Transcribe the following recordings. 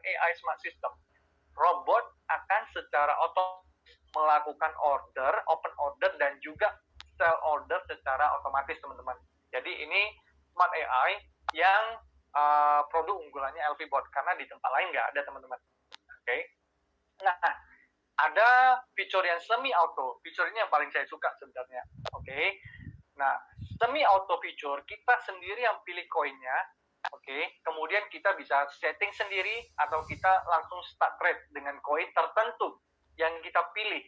AI smart system, robot akan secara otomatis melakukan order, open order, dan juga sell order secara otomatis, teman-teman. Jadi ini smart AI yang produk unggulannya LVBot, karena di tempat lain nggak ada, teman-teman. Oke. Nah, ada fitur yang semi auto. Fitur ini yang paling saya suka sebenarnya. Oke. Nah, semi auto fitur, kita sendiri yang pilih koinnya. Oke, kemudian kita bisa setting sendiri atau kita langsung start trade dengan koin tertentu yang kita pilih.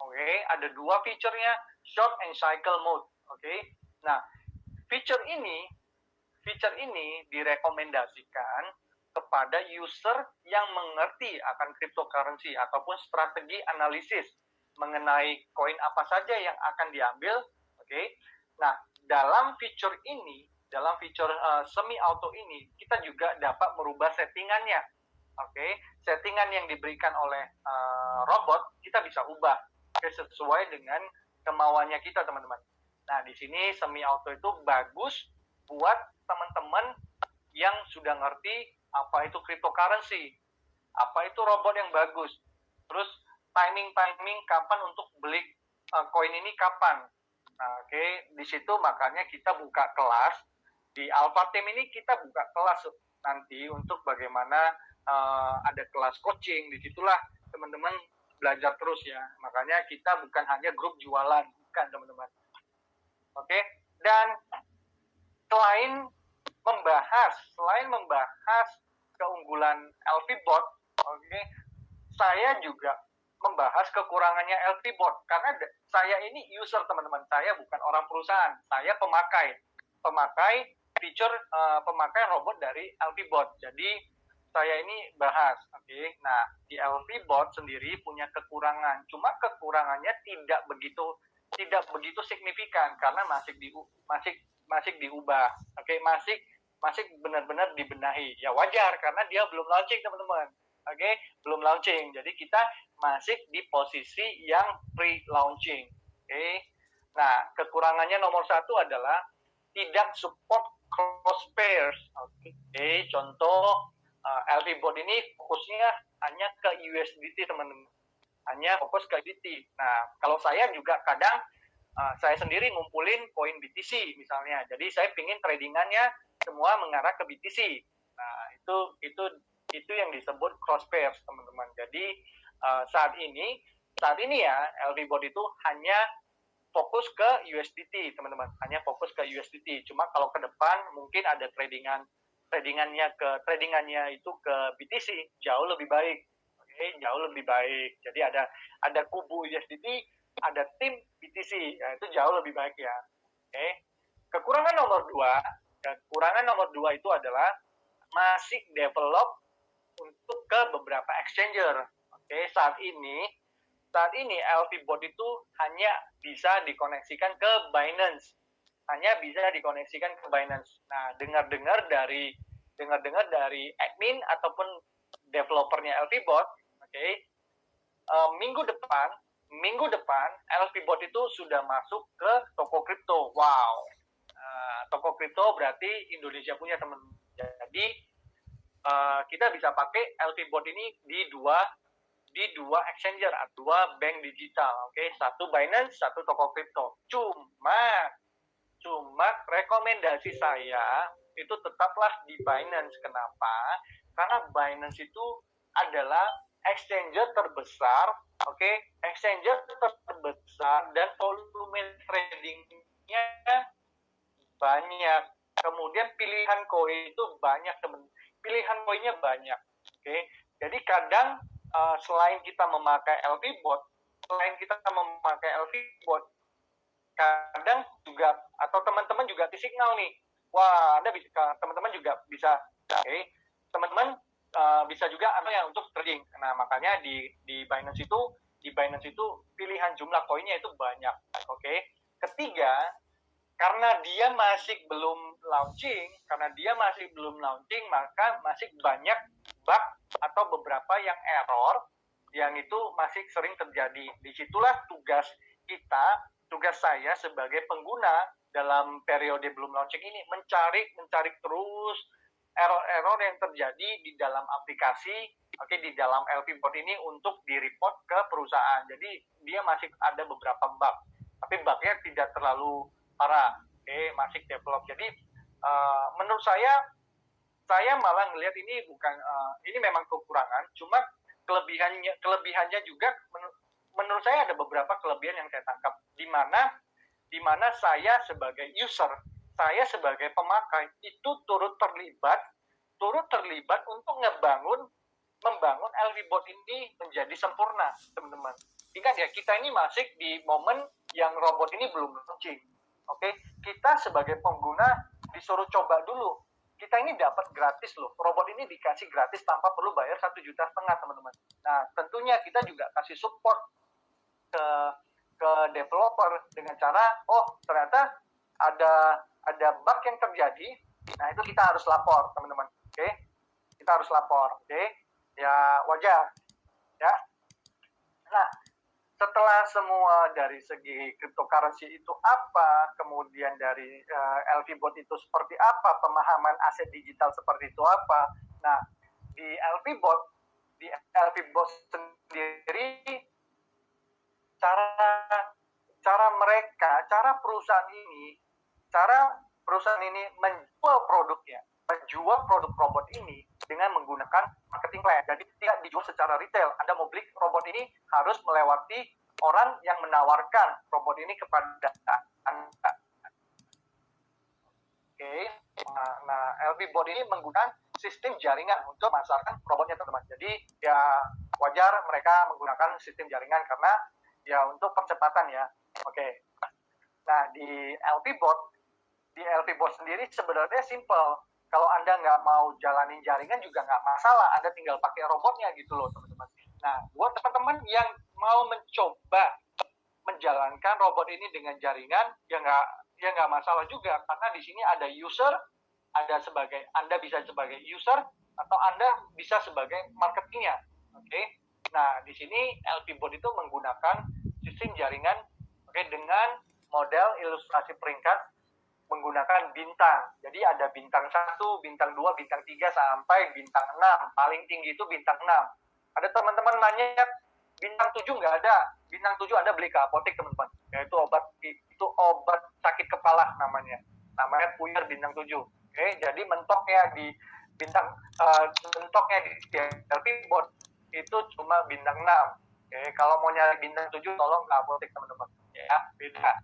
Oke, ada dua fiturnya, short and cycle mode. Oke. Nah, fitur ini direkomendasikan kepada user yang mengerti akan cryptocurrency ataupun strategi analisis mengenai koin apa saja yang akan diambil. Oke. Nah, dalam fitur semi auto ini, kita juga dapat merubah settingannya. Oke, settingan yang diberikan oleh robot kita bisa ubah sesuai dengan kemauannya kita, teman-teman. Nah, di sini semi auto itu bagus buat teman-teman yang sudah ngerti apa itu cryptocurrency, apa itu robot yang bagus, terus timing kapan untuk beli koin ini kapan. Nah, oke, di situ makanya kita buka kelas di Alpha Team ini, kita buka kelas nanti untuk bagaimana ada kelas coaching. Disitulah teman-teman belajar terus ya. Makanya kita bukan hanya grup jualan, bukan, teman-teman. Oke, dan selain membahas keunggulan LVBot, oke, saya juga membahas kekurangannya LVBot, karena saya ini user, teman-teman. Saya bukan orang perusahaan, saya pemakai fitur pemakai robot dari LVBot. Jadi saya ini bahas. Oke. Nah, di LVBot sendiri punya kekurangan. Cuma kekurangannya tidak begitu signifikan karena masih diubah. Oke, masih benar-benar dibenahi. Ya wajar karena dia belum launching, teman-teman. Oke, belum launching. Jadi kita masih di posisi yang pre-launching. Oke. Nah, kekurangannya nomor satu adalah tidak support cross pairs. Oke. Contoh LVBot ini fokusnya hanya ke USDT, teman-teman. Hanya fokus ke USDT. Nah, kalau saya juga kadang saya sendiri ngumpulin koin BTC misalnya. Jadi saya pingin tradingannya semua mengarah ke BTC. Nah, itu yang disebut cross pairs, teman-teman. Jadi saat ini ya LVBot itu hanya fokus ke USDT, teman-teman. Hanya fokus ke USDT. Cuma kalau ke depan mungkin ada tradingannya itu ke BTC, jauh lebih baik. Oke, jauh lebih baik. Jadi ada kubu USDT, ada tim BTC. Ya, itu jauh lebih baik ya. Oke. Kekurangan nomor dua itu adalah masih develop untuk ke beberapa exchanger. Oke, saat ini LVBot itu hanya bisa dikoneksikan ke Binance. Nah, dengar-dengar dari admin ataupun developernya LVBot, oke, minggu depan LVBot itu sudah masuk ke toko kripto. Wow. Toko kripto berarti Indonesia punya, teman. Jadi kita bisa pakai LVBot ini di dua exchanger, dua bank digital. Oke, satu Binance, satu toko kripto. Cuma rekomendasi saya itu tetaplah di Binance. Kenapa? Karena Binance itu adalah exchanger terbesar, oke, exchanger terbesar dan volume tradingnya banyak. Kemudian pilihan koin itu banyak, teman. Pilihan koinnya banyak. Oke. Jadi kadang selain kita memakai LVBot, kadang juga atau teman-teman juga signal nih. Wah, teman-teman juga bisa, oke. Teman-teman bisa juga yang untuk trading. Nah, makanya di Binance itu pilihan jumlah koinnya itu banyak. Oke. Ketiga, karena dia masih belum launching, maka masih banyak bug atau beberapa yang error yang itu masih sering terjadi. Disitulah tugas saya sebagai pengguna dalam periode belum launching ini mencari terus error-error yang terjadi di dalam aplikasi, di dalam LP Bot ini untuk di-report ke perusahaan. Jadi dia masih ada beberapa bug, tapi bugnya tidak terlalu parah, masih develop. Jadi menurut saya malah ngelihat ini bukan ini memang kekurangan, cuma kelebihannya juga menurut saya ada beberapa kelebihan yang saya tangkap, di mana saya sebagai user, saya sebagai pemakai itu turut terlibat untuk membangun LV Bot ini menjadi sempurna, teman-teman. Ingat ya, kita ini masih di momen yang robot ini belum launching. Kita sebagai pengguna disuruh coba dulu. Kita ini dapat gratis loh. Robot ini dikasih gratis tanpa perlu bayar 1,5 juta, teman-teman. Nah, tentunya kita juga kasih support ke developer dengan cara, ternyata ada bug yang terjadi. Nah, itu kita harus lapor, teman-teman. Kita harus lapor. Ya, wajar. Ya. Nah, setelah semua dari segi cryptocurrency itu apa, kemudian dari LV Bot itu seperti apa, pemahaman aset digital seperti itu apa. Nah, di LV Bot sendiri, cara perusahaan ini menjual produk robot ini dengan menggunakan marketing plan. Jadi tidak dijual secara retail. Anda mau beli robot ini harus melewati orang yang menawarkan robot ini kepada Anda. Nah, LV Bot ini menggunakan sistem jaringan untuk memasarkan robotnya, teman-teman. Jadi ya wajar mereka menggunakan sistem jaringan karena ya untuk percepatan ya. Nah, di LV Bot sendiri sebenarnya simple. Kalau Anda nggak mau jalanin jaringan juga nggak masalah, Anda tinggal pakai robotnya gitu loh, teman-teman. Nah, buat teman-teman yang mau mencoba menjalankan robot ini dengan jaringan, ya nggak masalah juga, karena di sini ada user, Anda bisa sebagai user atau Anda bisa sebagai marketingnya. Nah, di sini LV Bot itu menggunakan sistem jaringan, dengan model ilustrasi peringkat menggunakan bintang. Jadi ada bintang 1, bintang 2, bintang 3, sampai bintang 6. Paling tinggi itu bintang 6. Ada teman-teman nanya, bintang 7 nggak ada. Bintang 7 Anda beli ke apotek, teman-teman. Itu obat sakit kepala namanya. Namanya Puyer bintang 7. Jadi mentoknya di LV Bot itu cuma bintang 6. Kalau mau nyari bintang 7 tolong ke apotek, teman-teman. Ya, beda.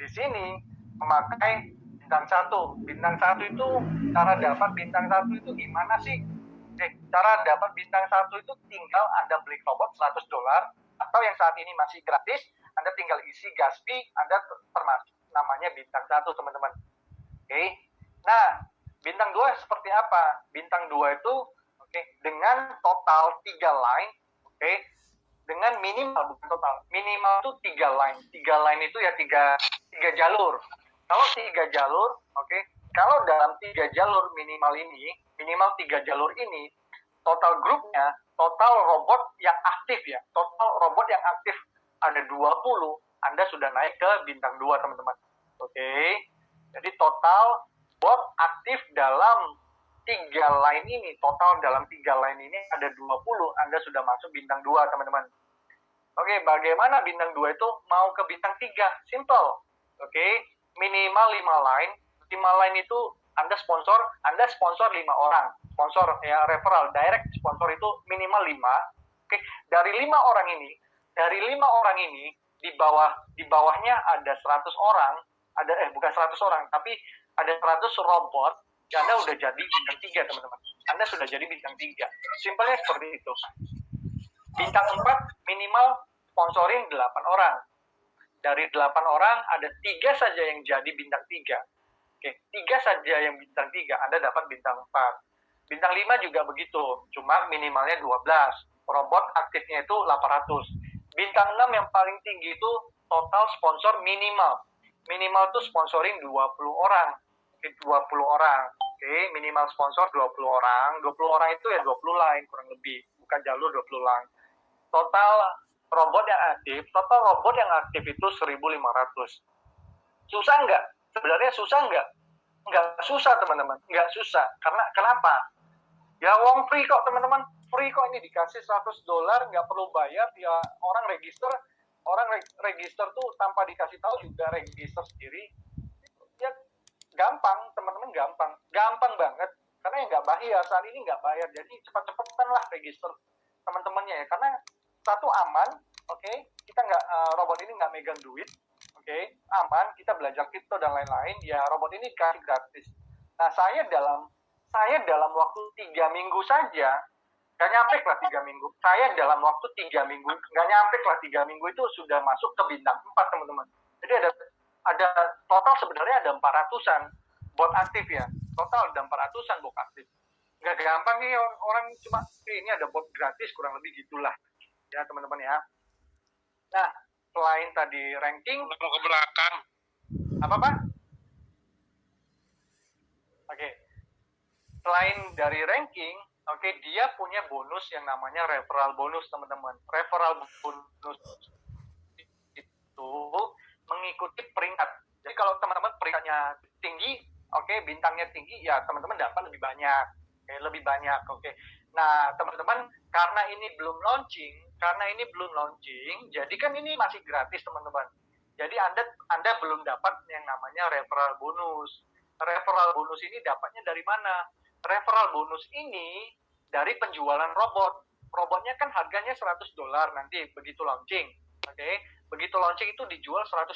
Di sini memakai bintang 1. Bintang 1 itu, cara dapat bintang 1 itu gimana sih? Cara dapat bintang 1 itu tinggal Anda beli robot $100, atau yang saat ini masih gratis, Anda tinggal isi gas fee, Anda termasuk namanya bintang 1, teman-teman. Nah, bintang 2 seperti apa? Bintang 2 itu dengan total 3 line, dengan minimal, bukan total, minimal itu 3 line. 3 line itu ya 3 jalur. Kalau 3 jalur, kalau dalam 3 jalur minimal 3 jalur ini, total grupnya, total robot yang aktif ya, total robot yang aktif ada 20, Anda sudah naik ke bintang 2, teman-teman. Jadi total bot aktif dalam 3 line ini, total dalam 3 line ini ada 20, Anda sudah masuk bintang 2, teman-teman. Bagaimana bintang 2 itu mau ke bintang 3? Simple. Minimal 5 line. 5 line itu Anda sponsor 5 orang. Sponsor ya, referral, direct sponsor itu minimal 5. Dari 5 orang ini di bawahnya ada 100 orang, bukan 100 orang, tapi ada 100 robot, ya Anda udah jadi bintang 3, teman-teman. Anda sudah jadi bintang 3. Simpelnya seperti itu. Bintang 4 minimal sponsorin 8 orang. Dari 8 orang, ada 3 saja yang jadi bintang 3. 3 saja yang bintang 3, Anda dapat bintang 4. Bintang 5 juga begitu, cuma minimalnya 12. Robot aktifnya itu 800. Bintang 6 yang paling tinggi itu total sponsor minimal. Minimal itu sponsoring 20 orang. 20 orang. Minimal sponsor 20 orang. 20 orang itu ya 20 line kurang lebih, bukan jalur 20 line. Total robot yang aktif itu 1.500. Susah nggak? Sebenarnya susah nggak Nggak susah teman-teman, nggak susah. Karena kenapa? Ya wong free kok teman-teman, free kok, ini dikasih $100, nggak perlu bayar, ya orang register, register tuh tanpa dikasih tahu juga register sendiri. Ya gampang teman-teman, gampang banget. Karena yang nggak bayar saat ini, nggak bayar, jadi cepat-cepatan lah register teman-temannya ya. Karena satu aman, oke, kita nggak robot ini nggak megang duit, oke, aman, kita belajar kripto dan lain-lain, ya robot ini dikasih gratis. Nah saya dalam waktu 3 minggu saja, nggak nyampe lah 3 minggu, saya dalam waktu 3 minggu, nggak nyampe lah 3 minggu itu sudah masuk ke bintang 4 teman-teman. Jadi ada total sebenarnya ada 400-an bot aktif ya, total ada 400-an bot aktif. Nggak gampang nih orang cuma ini ada bot gratis, kurang lebih gitulah ya teman-teman ya. Nah selain tadi ranking, mau ke belakang apa Pak? Oke. Selain dari ranking, oke, dia punya bonus yang namanya referral bonus teman-teman. Referral bonus itu mengikuti peringkat. Jadi kalau teman-teman peringkatnya tinggi, oke, bintangnya tinggi, ya teman-teman dapat lebih banyak, oke, lebih banyak, oke. Nah teman-teman, karena ini belum launching, jadi kan ini masih gratis teman-teman. Jadi Anda belum dapat yang namanya referral bonus. Referral bonus ini dapatnya dari mana? Referral bonus ini dari penjualan robot. Robotnya kan harganya $100 nanti begitu launching. Oke, begitu launching itu dijual $100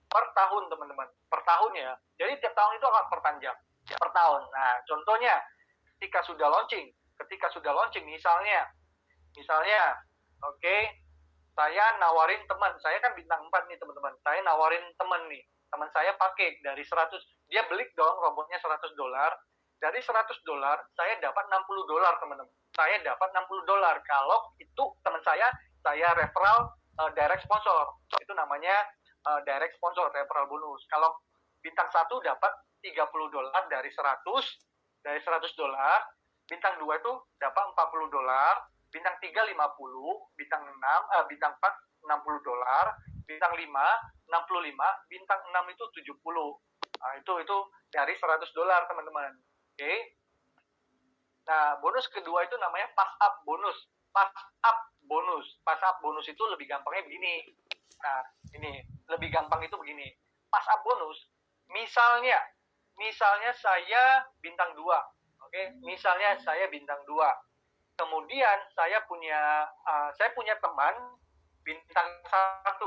per tahun teman-teman. Per tahun ya. Jadi tiap tahun itu akan perpanjang per tahun. Nah, contohnya ketika sudah launching misalnya oke, saya nawarin teman, saya kan bintang 4 nih teman-teman. Saya nawarin teman saya pakai dari 100, dia beli dong robotnya $100. Dari $100 saya dapat $60 teman-teman. Saya dapat $60 kalau itu teman saya referral direct sponsor. Itu namanya direct sponsor, referral bonus. Kalau bintang 1 dapat $30 dari 100, bintang 2 itu dapat $40, bintang 3 50, bintang 4 $60, bintang 5 65, bintang 6 itu 70. Nah, itu dari $100 teman-teman. Oke. Nah, bonus kedua itu namanya pass up bonus. Pass up bonus itu lebih gampangnya begini. Nah, ini lebih gampang itu begini. Pass up bonus, misalnya saya bintang 2. Oke, misalnya saya bintang 2. Kemudian saya punya teman bintang 1.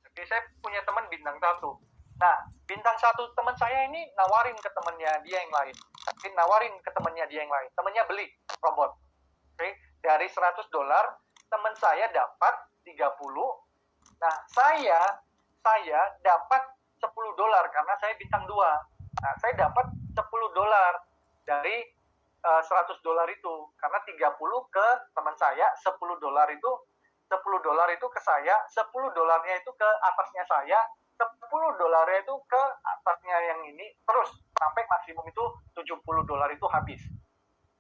Oke, saya punya teman bintang 1. Nah, bintang 1 teman saya ini nawarin ke temannya dia yang lain. Temannya beli robot. Oke, dari $100 teman saya dapat 30. Nah, saya dapat $10 karena saya bintang 2. Nah, saya dapat $10 dari $100 itu, karena 30 ke teman saya, $10 itu ke saya, $10 itu ke atasnya saya, $10 itu ke atasnya yang ini, terus sampai maksimum itu $70 itu habis.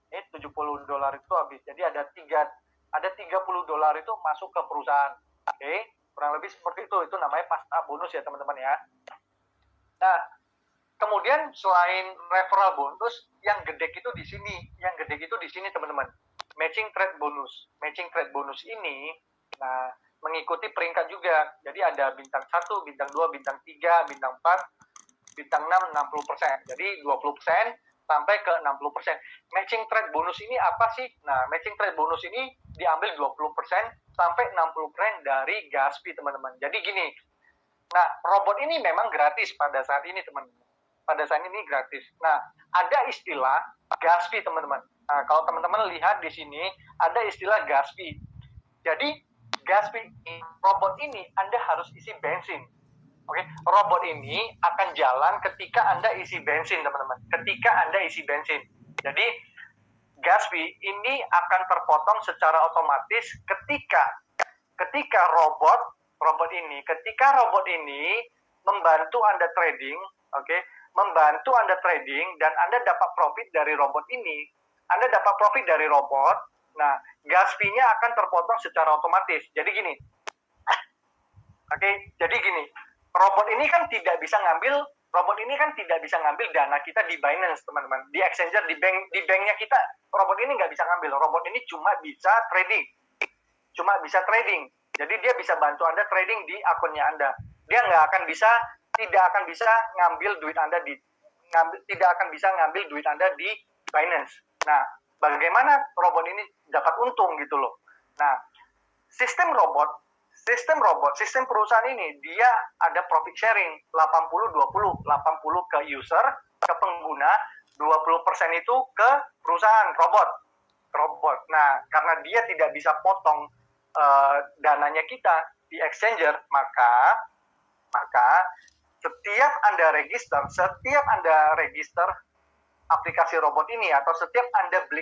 $70 itu habis. Jadi ada $30 itu masuk ke perusahaan. Oke, kurang lebih seperti itu. Itu namanya pass up bonus ya teman-teman ya. Nah, kemudian selain referral bonus, yang gede itu di sini teman-teman. Matching trade bonus ini, nah, mengikuti peringkat juga. Jadi ada bintang 1, bintang 2, bintang 3, bintang 4, bintang 6, 60%. Jadi 20% sampai ke 60%. Matching trade bonus ini apa sih? Nah, matching trade bonus ini diambil 20% sampai 60% dari gas fee, teman-teman. Jadi gini, nah, robot ini memang gratis pada saat ini, teman-teman. Gratis. Nah, ada istilah gas fee, teman-teman. Nah, kalau teman-teman lihat di sini, ada istilah gas fee. Jadi, gas fee robot ini Anda harus isi bensin. Oke, robot ini akan jalan ketika Anda isi bensin, teman-teman. Jadi, gas fee ini akan terpotong secara otomatis ketika robot ini membantu Anda trading, oke, dan Anda dapat profit dari robot ini. Nah, gas fee-nya akan terpotong secara otomatis. Jadi gini, robot ini kan tidak bisa ngambil Robot ini kan tidak bisa ngambil dana kita di Binance, teman-teman. Di exchanger, di banknya kita, robot ini nggak bisa ngambil. Robot ini cuma bisa trading. Jadi dia bisa bantu Anda trading di akunnya Anda. Dia tidak akan bisa ngambil duit Anda di Binance. Nah, bagaimana robot ini dapat untung gitu loh. Nah, sistem perusahaan ini dia ada profit sharing 80-20, 80 ke user, ke pengguna, 20% itu ke perusahaan robot. Nah, karena dia tidak bisa potong dananya kita di exchanger, maka setiap Anda register aplikasi robot ini, atau setiap Anda beli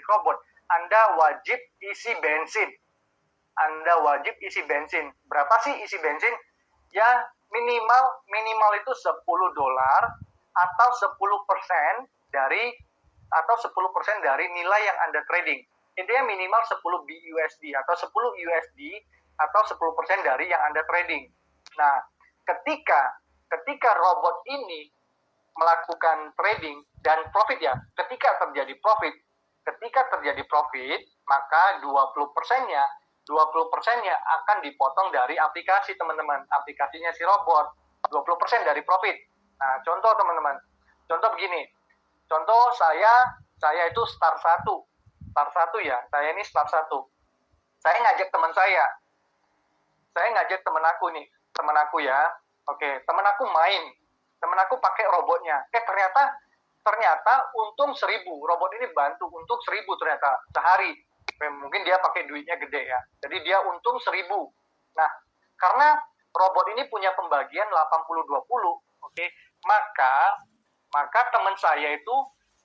robot, Anda wajib isi bensin. Berapa sih isi bensin? Ya minimal itu $10 atau 10% dari nilai yang Anda trading. Intinya minimal 10 BUSD atau 10 USD atau 10% dari yang Anda trading. Nah, ketika robot ini melakukan trading dan profit ya, ketika terjadi profit, maka 20%-nya akan dipotong dari aplikasi, teman-teman. Aplikasinya si robot, 20% dari profit. Nah, contoh teman-teman. Contoh begini. Contoh saya itu start 1 ya. Saya ini start 1. Saya ngajak teman aku ya. Oke, teman aku main. Teman aku pakai robotnya. Ternyata untung 1.000. Robot ini bantu untung 1.000 ternyata sehari. Mungkin dia pakai duitnya gede ya. Jadi dia untung 1.000. Nah, karena robot ini punya pembagian 80-20, oke, maka teman saya itu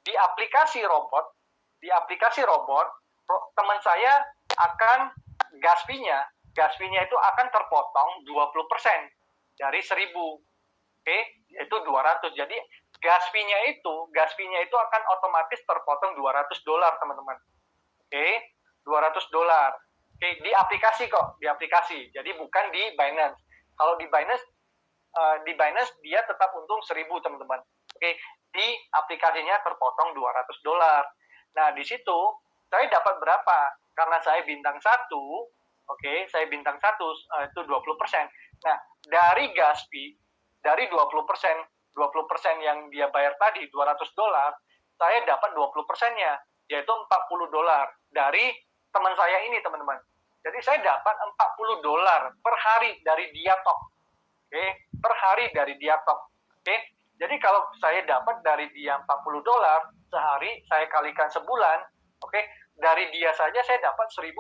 di aplikasi robot, teman saya akan gas fee-nya itu akan terpotong 20% dari 1.000. Oke, yaitu 200. Jadi gas fee-nya itu akan otomatis terpotong $200, teman-teman. Oke, $200. Oke, di aplikasi. Jadi bukan di Binance. Kalau di Binance dia tetap untung 1.000, teman-teman. Oke, di aplikasinya terpotong $200. Nah, di situ saya dapat berapa? Karena saya bintang 1, oke, itu 20%. Nah, dari gas fee, dari 20% yang dia bayar tadi, $200, saya dapat 20%-nya, yaitu $40 dari teman saya ini, teman-teman. Jadi saya dapat $40 per hari dari Diatok. Oke, per hari dari Diatok. Oke, jadi kalau saya dapat dari dia $40 sehari, saya kalikan sebulan, oke, dari dia saja saya dapat $1.200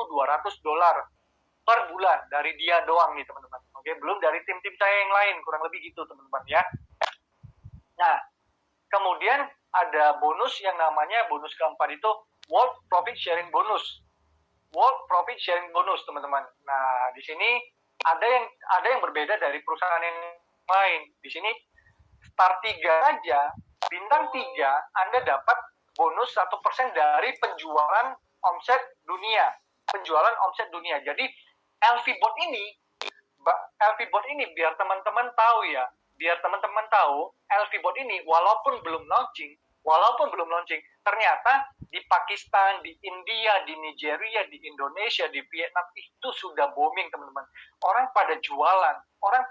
per bulan dari dia doang nih, teman-teman. Oke, belum dari tim-tim saya yang lain, kurang lebih gitu, teman-teman ya. Nah, kemudian ada bonus yang namanya bonus keempat itu World Profit Sharing Bonus. Teman-teman. Nah, di sini ada yang berbeda dari perusahaan yang lain. Di sini start 3 aja, bintang 3, Anda dapat bonus 1% dari penjualan omset dunia. Jadi LVBot ini biar teman-teman tahu ya. LVBot ini walaupun belum launching, ternyata di Pakistan, di India, di Nigeria, di Indonesia, di Vietnam itu sudah booming, teman-teman. Orang pada jualan, orang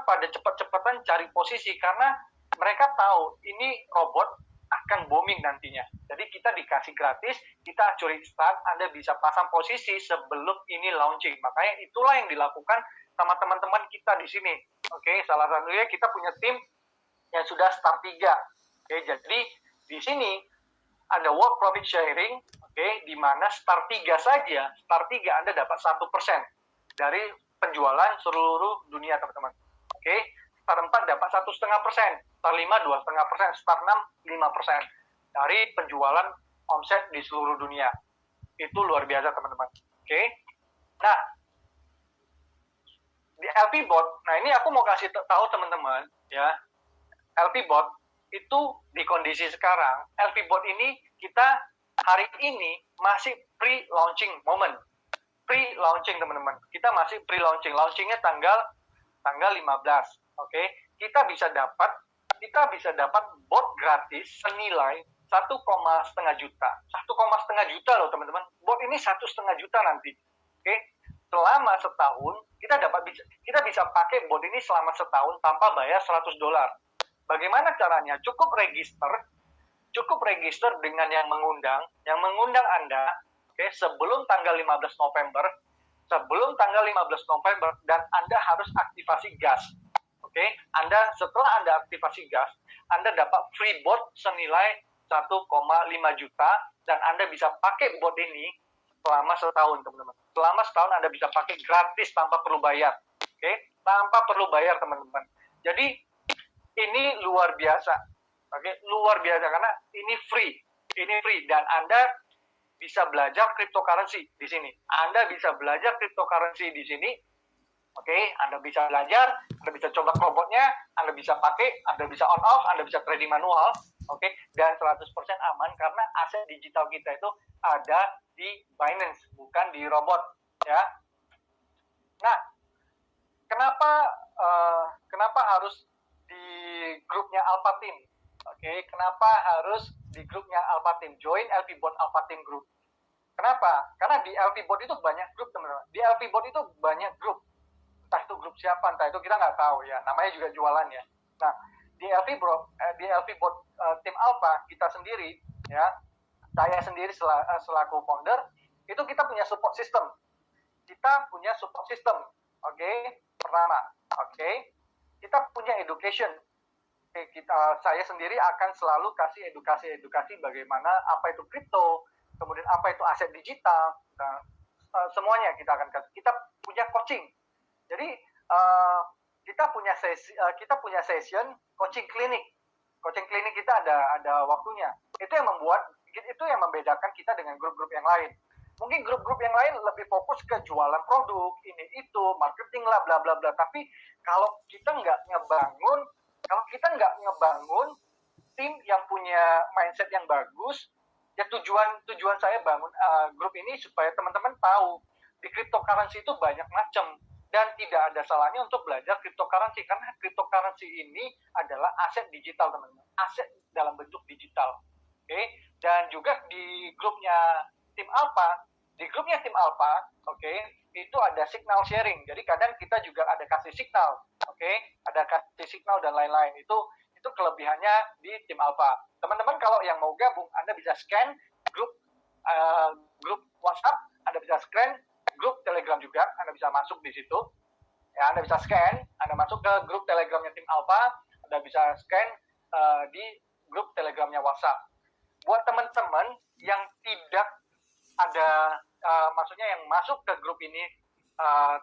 pada cepat-cepatan cari posisi karena mereka tahu ini robot akan booming nantinya. Jadi kita dikasih gratis, kita curi start, Anda bisa pasang posisi sebelum ini launching. Makanya itulah yang dilakukan sama teman-teman kita di sini. Oke, salah satunya kita punya tim yang sudah start 3. Oke, jadi di sini ada work profit sharing, oke, di mana start 3 saja, Anda dapat 1% dari penjualan seluruh dunia, teman-teman. Oke, start 4 dapat 1,5%, start 5 2,5%, start 6 5% dari penjualan omset di seluruh dunia. Itu luar biasa, teman-teman. Oke. Nah, di LVBot, nah ini aku mau kasih tahu teman-teman ya. LVBot itu di kondisi sekarang, LVBot ini kita hari ini masih pre-launching moment. Pre-launching, teman-teman. Kita masih pre-launching. Launchingnya tanggal 15. Oke, kita bisa dapat bot gratis senilai 1,5 juta. 1,5 juta loh teman-teman. Bot ini 1,5 juta nanti. Oke, selama setahun kita bisa pakai bot ini selama setahun tanpa bayar $100. Bagaimana caranya? Cukup register dengan yang mengundang Anda, oke, sebelum tanggal 15 November, dan Anda harus aktivasi gas. Oke, setelah Anda aktivasi gas, Anda dapat free bot senilai 1,5 juta dan Anda bisa pakai bot ini selama setahun, teman-teman. Selama setahun Anda bisa pakai gratis tanpa perlu bayar. Oke, tanpa perlu bayar, teman-teman. Jadi ini luar biasa. Oke, luar biasa karena ini free dan Anda bisa belajar cryptocurrency di sini. Anda bisa belajar cryptocurrency di sini. Oke, Anda bisa belajar, Anda bisa coba robotnya, Anda bisa pakai, Anda bisa on off, Anda bisa trading manual, oke, dan 100% aman karena aset digital kita itu ada di Binance, bukan di robot, ya. Nah, kenapa harus di grupnya Alpha Team? Oke, kenapa harus di grupnya Alpha Team? Join LP Bot Alpha Team Group. Kenapa? Karena di LP Bot itu banyak grup, teman-teman. Di LP Bot itu banyak grup. Entah itu grup siapa, entah itu kita nggak tahu ya. Namanya juga jualan ya. Nah, di LP Bot Tim Alpha kita sendiri, ya, saya sendiri selaku founder, itu kita punya support system. Oke, pertama, oke, kita punya education. Saya sendiri akan selalu kasih edukasi bagaimana apa itu kripto, kemudian apa itu aset digital, semuanya kita akan kasih. Kita punya coaching. Jadi kita punya session coaching klinik. Coaching klinik kita ada waktunya. Itu yang membedakan kita dengan grup-grup yang lain. Mungkin grup-grup yang lain lebih fokus ke jualan produk, ini itu, marketing lah, bla bla bla. Tapi kalau kita nggak ngebangun tim yang punya mindset yang bagus, ya tujuan saya bangun grup ini supaya teman-teman tahu di cryptocurrency itu banyak macam dan tidak ada salahnya untuk belajar cryptocurrency karena cryptocurrency ini adalah aset digital, teman-teman, aset dalam bentuk digital. Oke, dan juga di grupnya tim Alpha, oke, itu ada signal sharing. Jadi kadang kita juga ada kasih signal, oke, ada kasih signal dan lain-lain. Itu kelebihannya di tim Alpha. Teman-teman kalau yang mau gabung, Anda bisa scan grup WhatsApp, Anda bisa scan grup Telegram juga, Anda bisa masuk di situ. Ya, Anda bisa scan, Anda masuk ke grup Telegramnya tim Alpha, Anda bisa scan di grup Telegramnya WhatsApp. Buat teman-teman yang tidak ada, maksudnya yang masuk ke grup ini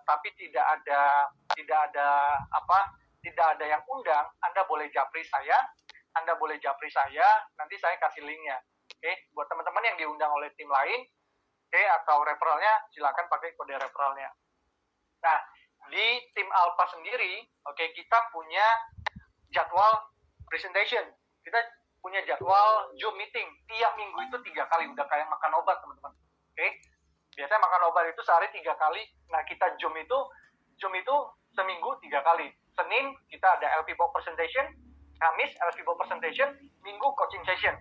tapi tidak ada yang undang, Anda boleh japri saya, nanti saya kasih linknya. Oke, buat teman-teman yang diundang oleh tim lain, oke, atau referralnya, silakan pakai kode referralnya. Nah, di tim Alpha sendiri, oke, kita punya jadwal presentation, kita punya jadwal Zoom meeting tiap minggu itu 3 kali, udah kayak makan obat, teman-teman. Oke, biasanya makan obat itu sehari 3 kali. Nah, kita Zoom itu seminggu 3 kali. Senin kita ada LP Box presentation, Kamis LP Box presentation, Minggu coaching session.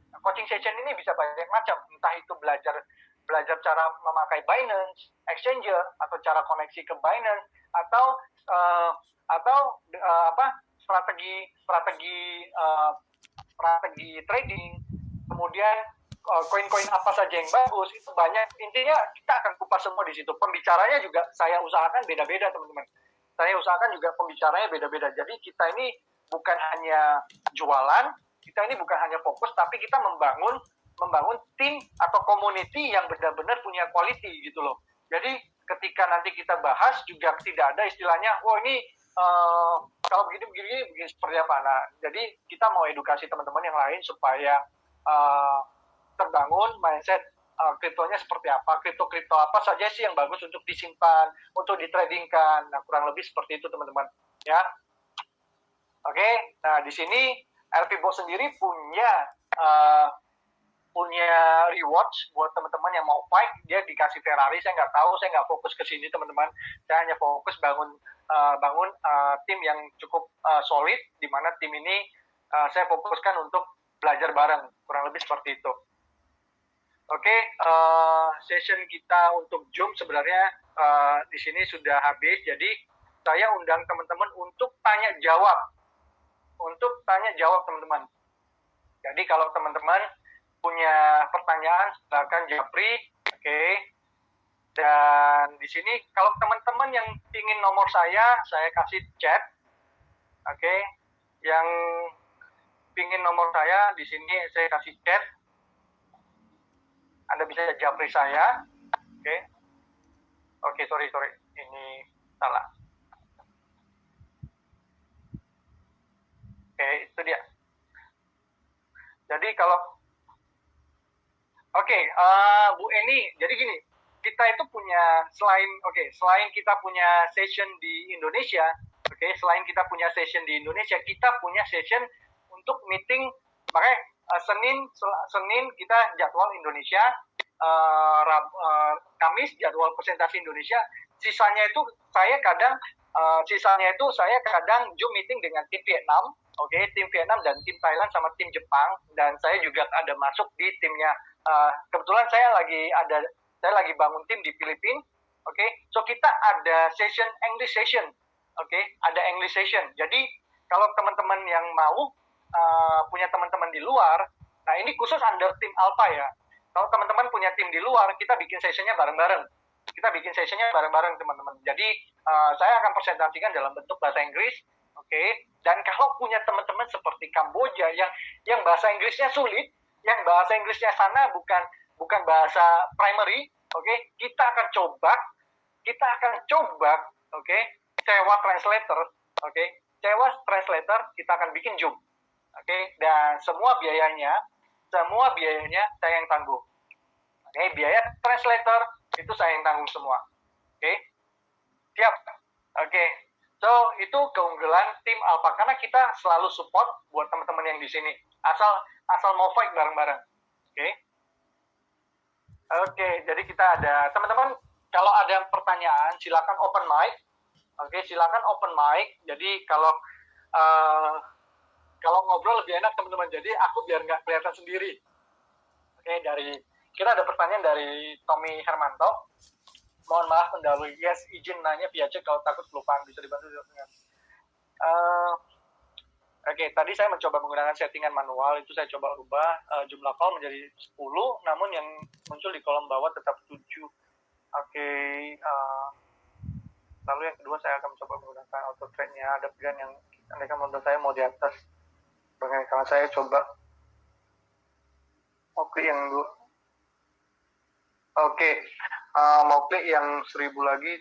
Nah, coaching session ini bisa banyak macam, entah itu belajar cara memakai Binance, Exchanger, atau cara koneksi ke Binance, atau strategi trading, kemudian koin-koin apa saja yang bagus, itu banyak. Intinya kita akan kupas semua di situ. Pembicaranya juga saya usahakan beda-beda, teman-teman. Saya usahakan juga pembicaranya beda-beda. Jadi kita ini bukan hanya jualan, kita ini bukan hanya fokus, tapi kita membangun tim atau community yang benar-benar punya quality gitu loh. Jadi ketika nanti kita bahas juga tidak ada istilahnya, ini kalau begini seperti apa. Nah, jadi kita mau edukasi teman-teman yang lain supaya terbangun mindset kriptonya seperti apa, kripto apa saja sih yang bagus untuk disimpan, untuk ditradingkan. Nah, kurang lebih seperti itu, teman-teman, ya. Oke, nah di sini LP Box sendiri punya punya rewards buat teman-teman yang mau fight, dia dikasih Ferrari. Saya nggak tahu, saya nggak fokus ke sini teman-teman. Saya hanya fokus bangun tim yang cukup solid, di mana tim ini saya fokuskan untuk belajar bareng, kurang lebih seperti itu. Oke, session kita untuk Zoom sebenarnya di sini sudah habis. Jadi saya undang teman-teman untuk tanya jawab, teman-teman. Jadi kalau teman-teman punya pertanyaan silakan japri, oke. Dan di sini kalau teman-teman yang ingin nomor saya kasih chat, oke. Yang ingin nomor saya di sini saya kasih chat. Anda bisa japri saya, oke. Oke, sorry, ini salah. Oke, itu dia. Jadi kalau Bu Eni, jadi gini, kita itu punya selain kita punya session di Indonesia, selain kita punya session di Indonesia, kita punya session untuk meeting. Makanya Senin kita jadwal Indonesia, Kamis jadwal presentasi Indonesia. Sisanya itu saya kadang Zoom meeting dengan tim Vietnam, tim Vietnam dan tim Thailand sama tim Jepang, dan saya juga ada masuk di timnya. Kebetulan saya lagi bangun tim di Filipina, so kita ada session English session, ada English session. Jadi kalau teman-teman yang mau punya teman-teman di luar, nah ini khusus under tim Alpha ya. Kalau teman-teman punya tim di luar, kita bikin sessionnya bareng-bareng. Teman-teman. Jadi saya akan presentasikan dalam bentuk bahasa Inggris, Dan kalau punya teman-teman seperti Kamboja yang bahasa Inggrisnya sulit, yang bahasa Inggrisnya sana bukan bahasa primary, kita akan coba, sewa translator, kita akan bikin Zoom, dan semua biayanya saya yang tanggung. Biaya translator itu saya yang tanggung semua. Siap. So itu keunggulan tim Alpha, karena kita selalu support buat teman-teman yang di sini. Asal mau fight bareng-bareng. Jadi kita ada teman-teman, kalau ada pertanyaan silakan open mic. Silakan open mic. Jadi kalau ngobrol lebih enak teman-teman. Jadi aku biar nggak kelihatan sendiri. Kita ada pertanyaan dari Tommy Hermanto. Mohon maaf mendahului. Yes, izin nanya via chat kalau takut kelupaan. Bisa dibantu dengan. Tadi saya mencoba menggunakan settingan manual. Itu saya coba rubah jumlah call menjadi 10. Namun yang muncul di kolom bawah tetap 7. Lalu yang kedua saya akan mencoba menggunakan auto trade-nya. Ada pilihan yang mereka menurut saya mau di atas. Karena saya coba. Yang dua. Mau klik yang 1000 lagi.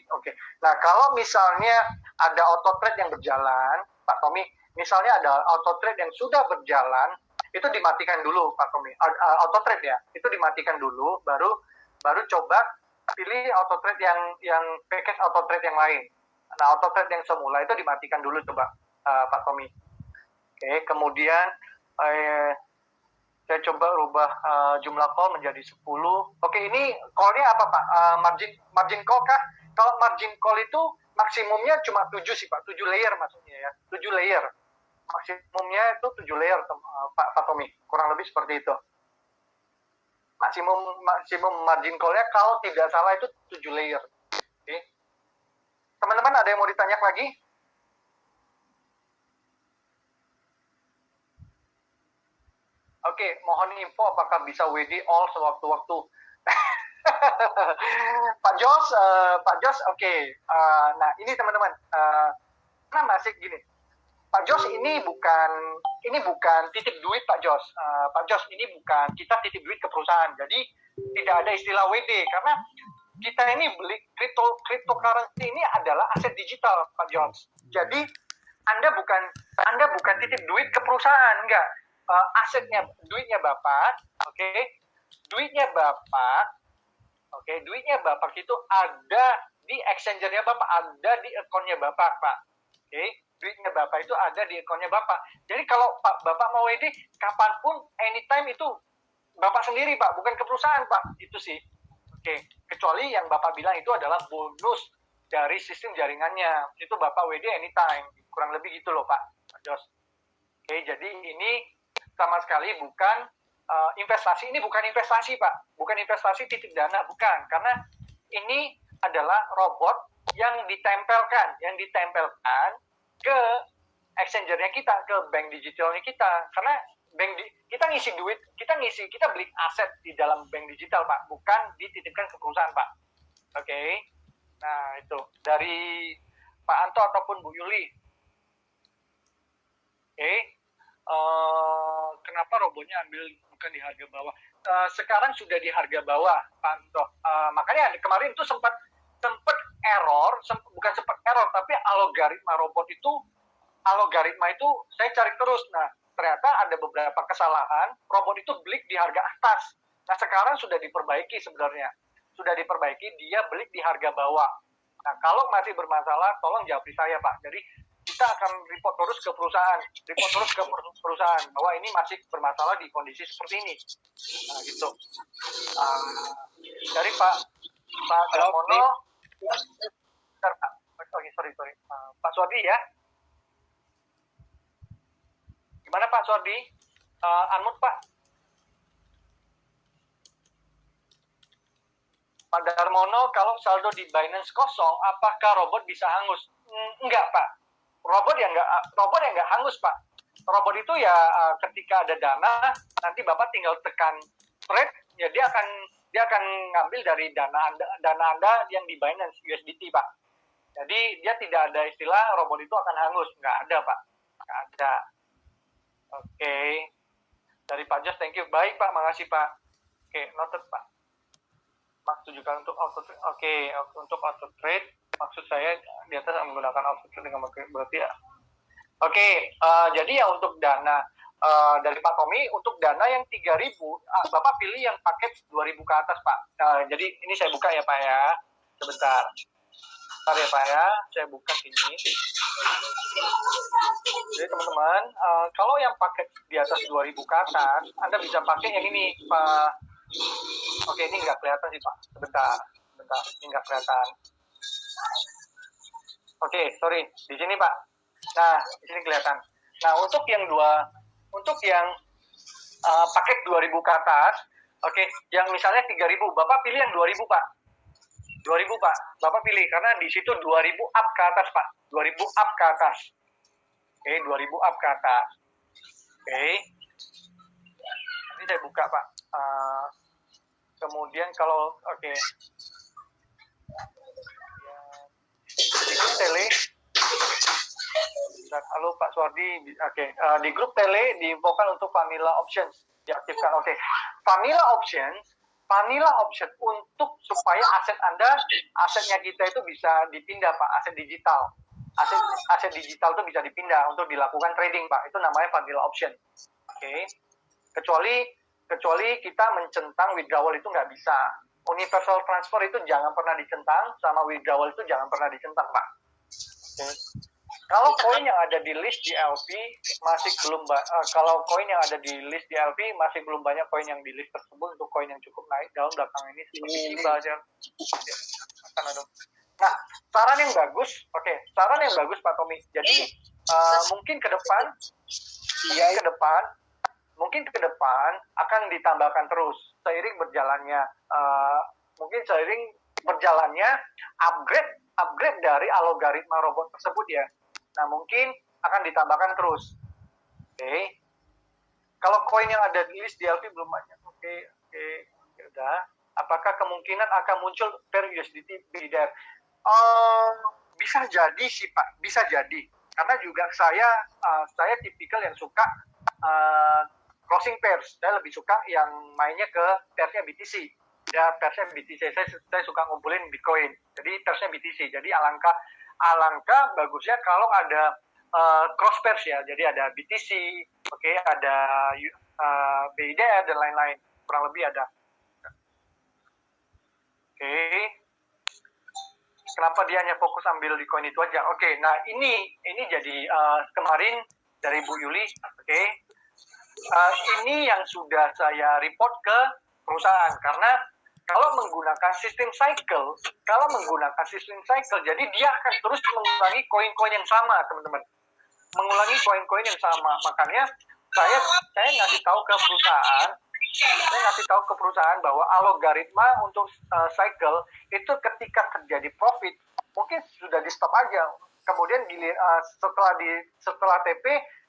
Nah, kalau misalnya ada auto trade yang berjalan, Pak Tommy, misalnya ada auto trade yang sudah berjalan, itu dimatikan dulu, Pak Tommy. Auto trade ya, itu dimatikan dulu, baru coba pilih auto trade yang package auto trade yang lain. Nah, auto trade yang semula itu dimatikan dulu coba, Pak Tommy. Kemudian saya coba rubah jumlah call menjadi 10. Ini call-nya apa, Pak? Margin call kah? Kalau margin call itu maksimumnya cuma 7 sih, Pak. 7 layer maksudnya ya. 7 layer. Maksimumnya itu 7 layer, Pak Tommy. Kurang lebih seperti itu. Maksimum margin call-nya kalau tidak salah itu 7 layer. Teman-teman ada yang mau ditanya lagi? Mohon info apakah bisa WD all sewaktu-waktu. Pak Jos, nah ini teman-teman, masih gini. Pak Jos, ini bukan titip duit, Pak Jos. Pak Jos, ini bukan kita titip duit ke perusahaan. Jadi tidak ada istilah WD, karena kita ini beli cryptocurrency ini adalah aset digital, Pak Jos. Jadi Anda bukan titip duit ke perusahaan, enggak. Asetnya, duitnya Bapak, duitnya Bapak itu ada di exchanger-nya Bapak, ada di account-nya Bapak, Pak. Duitnya Bapak itu ada di account-nya Bapak. Jadi kalau Bapak mau WD, kapanpun, anytime itu Bapak sendiri Pak, bukan ke perusahaan Pak, itu sih. Oke, kecuali yang Bapak bilang itu adalah bonus dari sistem jaringannya, itu Bapak WD anytime, kurang lebih gitu loh Pak Jos. Oke, jadi ini sama sekali bukan investasi, ini bukan investasi Pak, bukan investasi titik dana, bukan, karena ini adalah robot yang ditempelkan ke exchange-nya kita, ke bank digitalnya kita, karena kita ngisi duit, kita beli aset di dalam bank digital Pak, bukan dititipkan ke perusahaan Pak. Oke, nah itu dari Pak Anto ataupun Bu Yuli. Oke, kenapa robotnya ambil bukan di harga bawah? Sekarang sudah di harga bawah Pak Anto. Makanya kemarin itu sempat error, bukan sempat error, tapi algoritma itu saya cari terus. Nah, ternyata ada beberapa kesalahan, robot itu beli di harga atas. Nah, sekarang sudah diperbaiki sebenarnya. Sudah diperbaiki, dia beli di harga bawah. Nah, kalau masih bermasalah, tolong jawab di saya, Pak. Jadi, kita akan report terus ke perusahaan bahwa ini masih bermasalah di kondisi seperti ini. Nah, gitu. Dari Pak Darmono, sorry. Pak Swardi ya. Gimana Pak Swardi? Unmute Pak. Pak Darmono, kalau saldo di Binance kosong, apakah robot bisa hangus? Enggak Pak. Robot yang enggak hangus Pak. Robot itu ya ketika ada dana, nanti Bapak tinggal tekan trade, ya dia akan ngambil dari dana Anda yang di Binance USDT Pak. Jadi dia tidak ada istilah robot itu akan hangus, nggak ada Pak, nggak ada. Oke. Dari Pak Jos, thank you. Baik Pak, makasih Pak. Oke, noted Pak. Maksudnya untuk auto trade. Oke, untuk auto trade, maksud saya di atas menggunakan auto trade dengan berarti ya. Oke, jadi ya untuk dana dari Pak Tommy, untuk dana yang 3.000, Bapak pilih yang paket 2.000 ke atas Pak. Jadi ini saya buka ya Pak ya, sebentar. Bentar ya Pak ya, saya buka ini. Jadi teman-teman, kalau yang paket di atas 2.000 ke atas, Anda bisa pakai yang ini Pak. Oke, ini nggak kelihatan sih Pak. Sebentar, ini nggak kelihatan. Oke, sorry, di sini Pak. Nah, di sini kelihatan. Nah, untuk yang paket 2.000 ke atas, oke, yang misalnya 3.000, Bapak pilih yang 2.000 Pak. 2.000 Pak, Bapak pilih, karena di situ 2.000 up ke atas Pak. 2.000 up ke atas. Oke, 2.000 up ke atas. Oke. Nanti saya buka Pak. Kemudian kalau, oke. Di grup tele, halo Pak Swardi, oke. Di grup tele diinfokan untuk vanilla options diaktifkan. Oke. Vanilla option untuk supaya asetnya kita itu bisa dipindah Pak, aset digital. Aset digital itu bisa dipindah untuk dilakukan trading Pak. Itu namanya vanilla option. Oke. Kecuali kita mencentang withdrawal itu nggak bisa. Universal transfer itu jangan pernah dicentang, sama withdrawal itu jangan pernah dicentang Pak. Oke. Kalau koin yang ada di list di LP masih belum kalau koin yang ada di list di LP masih belum banyak koin yang di list tersebut untuk koin yang cukup naik dalam belakang ini seperti Shiba aja. Nah, saran yang bagus Pak Tommy. Jadi mungkin ke depan akan ditambahkan terus seiring berjalannya upgrade dari algoritma robot tersebut ya. Nah, mungkin akan ditambahkan terus. Oke. Kalau koin yang ada di list di LP belum banyak. Oke. Udah. Apakah kemungkinan akan muncul pair USDT BDR? Bisa jadi sih Pak, bisa jadi. Karena juga saya tipikal yang suka crossing pairs. Saya lebih suka yang mainnya ke pairsnya BTC. Ya, pairsnya BTC. Saya suka ngumpulin Bitcoin. Jadi pairsnya BTC. Jadi alangkah bagusnya kalau ada cross pairs ya. Jadi ada BTC, oke, ada BIDR dan lain-lain. Kurang lebih ada. Oke. Kenapa dia hanya fokus ambil di koin itu aja? Oke, nah ini jadi kemarin dari Bu Yuli, oke. Ini yang sudah saya report ke perusahaan, karena kalau menggunakan sistem cycle, jadi dia akan terus mengulangi koin-koin yang sama, teman-teman. Mengulangi koin-koin yang sama. Makanya saya ngasih tahu ke perusahaan, bahwa algoritma untuk cycle itu ketika terjadi profit mungkin sudah di stop aja. Kemudian setelah TP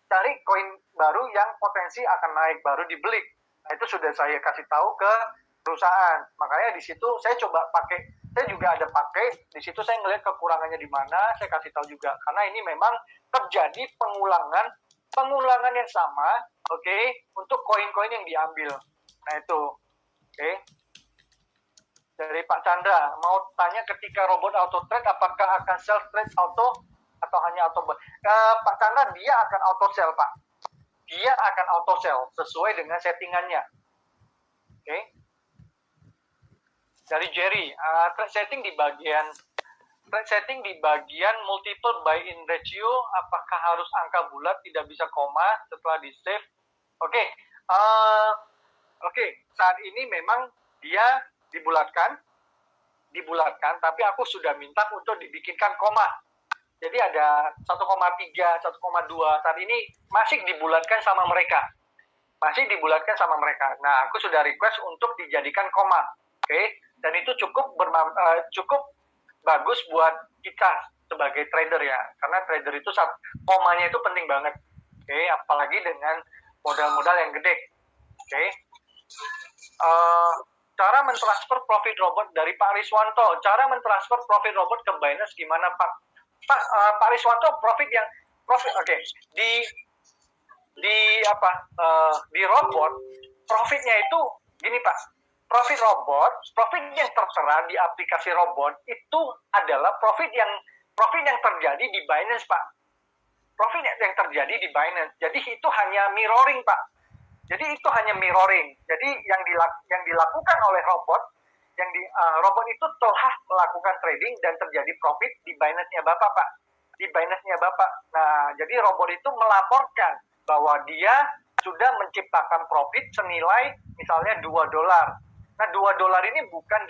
cari koin baru yang potensi akan naik, baru dibeli. Nah, itu sudah saya kasih tahu ke perusahaan. Makanya di situ saya coba pakai, saya juga ada pakai di situ, saya ngelihat kekurangannya di mana, saya kasih tahu juga, karena ini memang terjadi pengulangan yang sama, oke, untuk koin-koin yang diambil. Nah itu, oke. Dari Pak Chandra, mau tanya, ketika robot auto trade apakah akan self trade auto atau hanya auto bot? Pak Chandra, dia akan auto sell, Pak. Dia akan auto sell sesuai dengan settingannya. Oke. Dari Jerry, trade setting di bagian multiple buy-in ratio, apakah harus angka bulat, tidak bisa koma setelah di save? Oke, saat ini memang dia dibulatkan, tapi aku sudah minta untuk dibikinkan koma. Jadi ada 1,3, 1,2, saat ini masih dibulatkan sama mereka. Nah, aku sudah request untuk dijadikan koma. Oke, dan itu cukup bagus buat kita sebagai trader ya, karena trader itu komanya itu penting banget. Oke, apalagi dengan modal-modal yang gede. Oke. Cara mentransfer profit robot dari Pak Riswanto. Cara mentransfer profit robot ke Binance gimana, Pak? Pak Riswanto, oke. Di robot, profitnya itu gini, Pak. Profit yang tertera di aplikasi robot itu adalah profit yang terjadi di Binance, Pak. Profit yang terjadi di Binance. Jadi itu hanya mirroring, Pak. Jadi yang dilakukan oleh robot, robot itu telah melakukan trading dan terjadi profit di Binance-nya Bapak, Pak. Nah, jadi robot itu melaporkan bahwa dia sudah menciptakan profit senilai misalnya $2. Nah, $2 ini bukan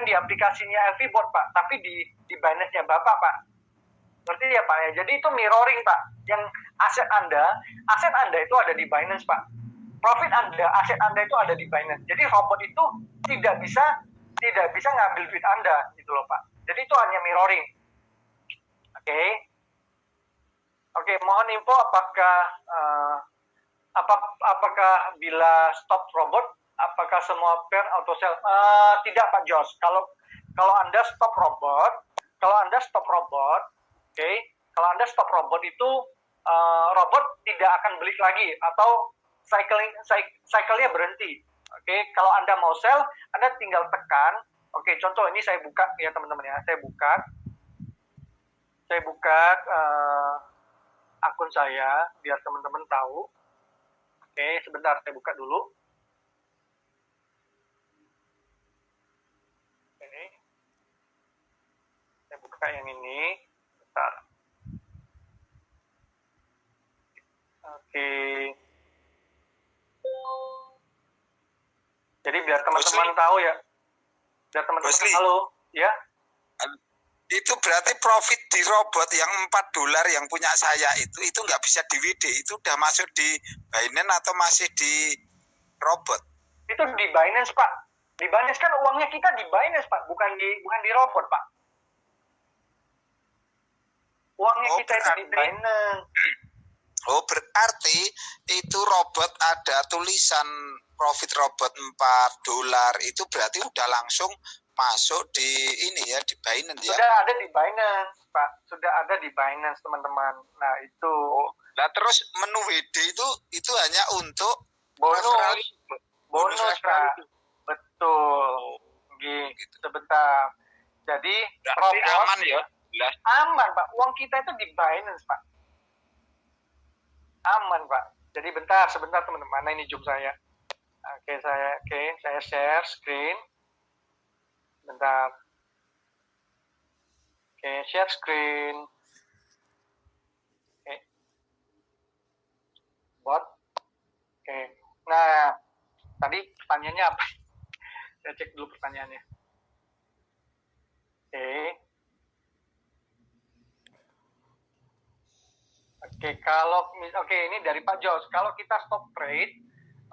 di aplikasinya LVBot, Pak, tapi di Binance-nya Bapak, Pak. Ngerti ya, Pak? Jadi itu mirroring, Pak. Yang aset Anda itu ada di Binance, Pak. Profit Anda, aset Anda itu ada di Binance. Jadi robot itu tidak bisa ngambil duit Anda, gitu loh, Pak. Jadi itu hanya mirroring. Oke, mohon info apakah bila stop robot, apakah semua pair auto sell? Tidak, Pak Jos. Kalau Anda stop robot, kalau Anda stop robot itu robot tidak akan beli lagi atau cycle-nya berhenti. Oke, kalau Anda mau sell, Anda tinggal tekan. Oke, contoh ini saya buka ya, teman-teman ya. Saya buka akun saya biar teman-teman tahu. Oke, sebentar saya buka dulu. Oke. Saya buka yang ini. Bentar. Oke. Jadi biar teman-teman tahu ya. Biar teman-teman halo, ya. Itu berarti profit di robot yang $4 yang punya saya itu nggak bisa di-WD, itu udah masuk di Binance atau masih di robot? Itu di Binance, Pak. Di Binance kan uangnya kita di Binance, Pak, bukan di robot, Pak. Uangnya kita itu di Binance. Oh, berarti itu robot ada tulisan profit robot $4 itu berarti udah langsung masuk di ini ya, di Binance ya. Sudah ada di Binance, Pak. Sudah ada di Binance, teman-teman. Nah, itu. Nah, terus menu WD itu hanya untuk bonus, Pak. Betul. Gitu. Sebentar. Jadi robot aman ya? Aman, Pak. Uang kita itu di Binance, Pak. Aman, Pak. Jadi sebentar teman-teman. Mana ini Zoom saya? Oke, saya share screen. Bentar. Oke, share screen. Oke. Bot. Oke. Nah, tadi pertanyaannya apa? Saya cek dulu pertanyaannya. Oke. Oke, ini dari Pak Jos. Kalau kita stop trade,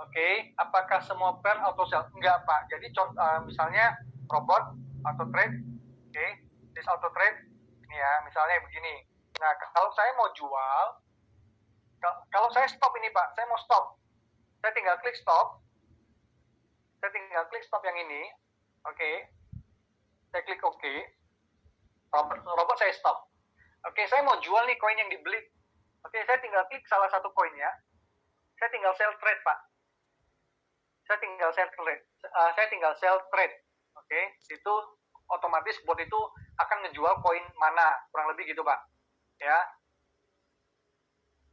oke, apakah semua pair auto sell? Enggak, Pak. Jadi misalnya robot auto trade, oke, this auto trade, ini ya, misalnya begini. Nah, kalau saya mau jual, kalau saya stop ini Pak, saya mau stop, saya tinggal klik stop, yang ini, oke, saya klik oke, robot saya stop. Oke, saya mau jual nih koin yang dibeli. Oke, saya tinggal klik salah satu koinnya, saya tinggal sell trade Pak. Saya tinggal sell trade. Oke, itu otomatis bot itu akan ngejual koin mana, kurang lebih gitu Pak. Ya.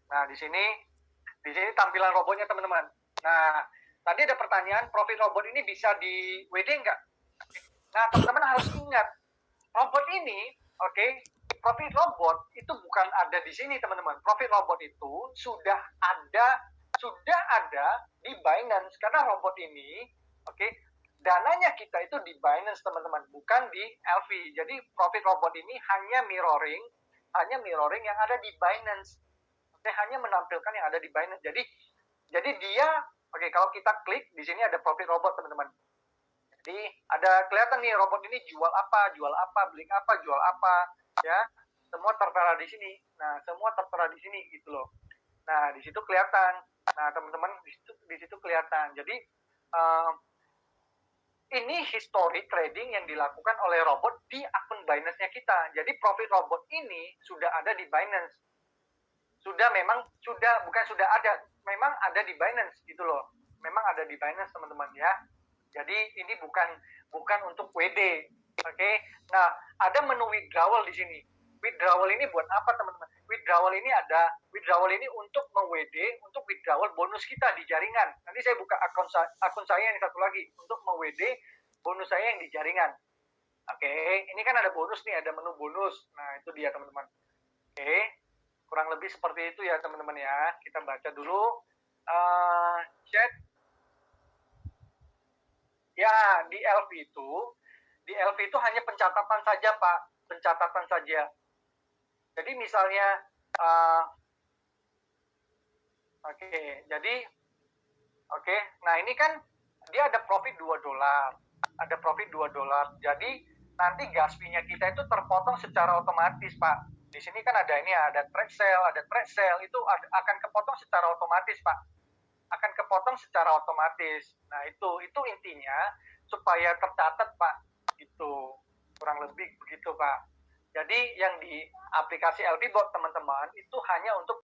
Nah, di sini tampilan robotnya teman-teman. Nah, tadi ada pertanyaan, profit robot ini bisa di WD nggak? Nah, teman-teman harus ingat, robot ini, oke, profit robot itu bukan ada di sini teman-teman. Profit robot itu sudah ada di Binance, karena robot ini, oke, dananya kita itu di Binance teman-teman, bukan di LV. Jadi profit robot ini hanya mirroring yang ada di Binance. Oke, hanya menampilkan yang ada di Binance. Jadi dia, oke, kalau kita klik di sini ada profit robot teman-teman. Jadi ada kelihatan nih robot ini jual apa, beli apa, jual apa, ya. Semua tertera di sini. Nah, semua tertera di sini gitu loh. Nah, di situ kelihatan. Nah, teman-teman, di situ kelihatan. Jadi ini history trading yang dilakukan oleh robot di akun Binance-nya kita. Jadi profit robot ini sudah ada di Binance. Memang ada di Binance gitu loh. Memang ada di Binance teman-teman ya. Jadi ini bukan untuk WD. Oke. Nah, ada menu withdrawal di sini. Withdrawal ini buat apa teman-teman? Withdrawal ini untuk meng-WD, untuk withdrawal bonus kita di jaringan. Nanti saya buka akun saya yang satu lagi untuk meng-WD bonus saya yang di jaringan. Oke, ini kan ada bonus nih, ada menu bonus. Nah, itu dia teman-teman. Oke, kurang lebih seperti itu ya teman-teman ya. Kita baca dulu chat. Ya, di LV itu hanya pencatatan saja Pak, pencatatan saja. Jadi misalnya nah ini kan dia ada profit $2. Jadi nanti gas fee-nya kita itu terpotong secara otomatis, Pak. Di sini kan ada trade sale itu akan kepotong secara otomatis, Pak. Akan kepotong secara otomatis. Nah, itu intinya supaya tercatat, Pak. Itu kurang lebih begitu, Pak. Jadi yang di aplikasi LVBot teman-teman itu hanya untuk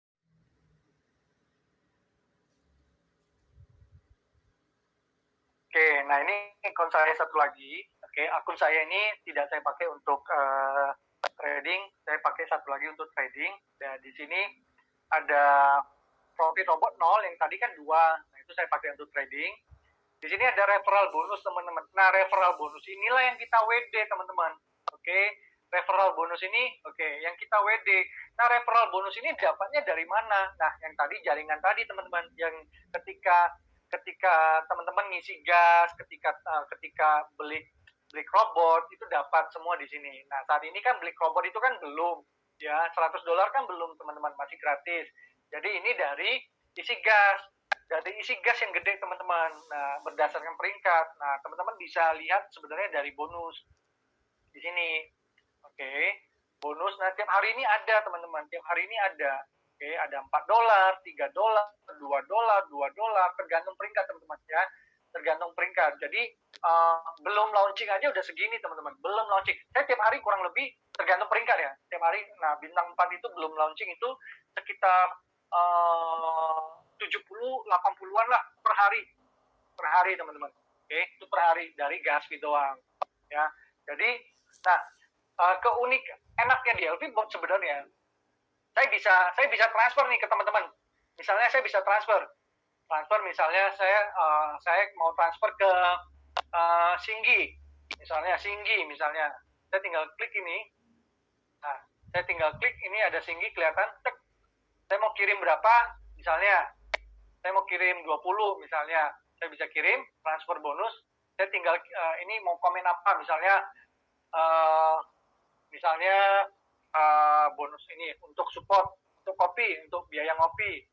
Oke, nah ini akun saya satu lagi. Oke, akun saya ini tidak saya pakai untuk trading, saya pakai satu lagi untuk trading. Dan di sini ada profit robot 0 yang tadi kan 2. Nah, itu saya pakai untuk trading. Di sini ada referral bonus teman-teman. Nah, referral bonus inilah yang kita WD teman-teman. Oke, referral bonus ini yang kita WD. Nah, referral bonus ini dapatnya dari mana? Nah, yang tadi jaringan tadi teman-teman, yang ketika teman-teman ngisi gas, ketika beli robot itu dapat semua di sini. Nah, saat ini kan beli robot itu kan belum, ya, $100 kan belum teman-teman, masih gratis. Jadi ini dari isi gas yang gede teman-teman. Nah, berdasarkan peringkat. Nah, teman-teman bisa lihat sebenarnya dari bonus di sini. Oke, bonus. Nah, tiap hari ini ada teman-teman, Oke, ada $4, $3, $2, tergantung peringkat teman-teman ya. Tergantung peringkat. Jadi belum launching aja udah segini teman-teman. Belum launching. Saya tiap hari kurang lebih tergantung peringkat ya. Tiap hari. Nah, bintang 4 itu belum launching itu sekitar 70-80-an lah per hari teman-teman. Oke, itu per hari dari gas fee doang. Ya. Jadi, nah, enaknya di LVBot sebenarnya saya bisa transfer nih ke teman-teman. Misalnya saya bisa transfer misalnya saya mau transfer ke Singgi misalnya, saya tinggal klik ini. Nah, ada Singgi kelihatan, saya mau kirim berapa misalnya, saya mau kirim 20 misalnya, saya bisa kirim transfer bonus, saya tinggal ini mau komen apa misalnya bonus ini untuk support, untuk kopi, untuk biaya ngopi.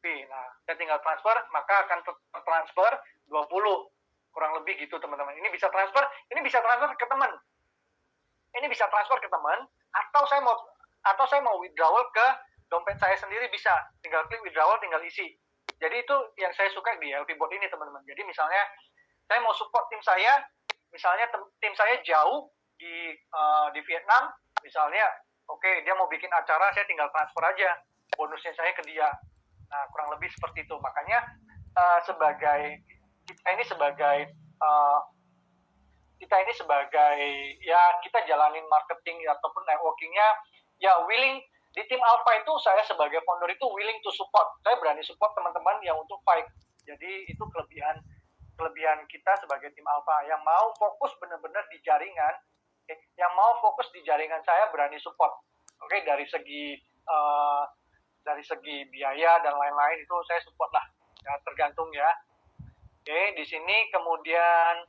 Nah, saya tinggal transfer, maka akan transfer 20 kurang lebih gitu teman-teman. Ini bisa transfer ke teman. Ini bisa transfer ke teman, atau saya mau withdrawal ke dompet saya sendiri bisa. Tinggal klik withdrawal, tinggal isi. Jadi itu yang saya suka di LP Bot ini teman-teman. Jadi misalnya saya mau support tim saya, misalnya tim saya jauh di Vietnam, misalnya, oke, dia mau bikin acara, saya tinggal transfer aja bonusnya saya ke dia. Nah, kurang lebih seperti itu. Makanya kita ini sebagai ya kita jalanin marketing ataupun networkingnya ya willing di tim Alpha itu. Saya sebagai founder itu willing to support. Saya berani support teman-teman yang untuk fight. Jadi itu kelebihan kita sebagai tim Alpha yang mau fokus benar-benar di jaringan. Yang mau fokus di jaringan saya berani support. Oke, dari segi biaya dan lain-lain itu saya support lah. Ya, tergantung ya. Oke, di sini kemudian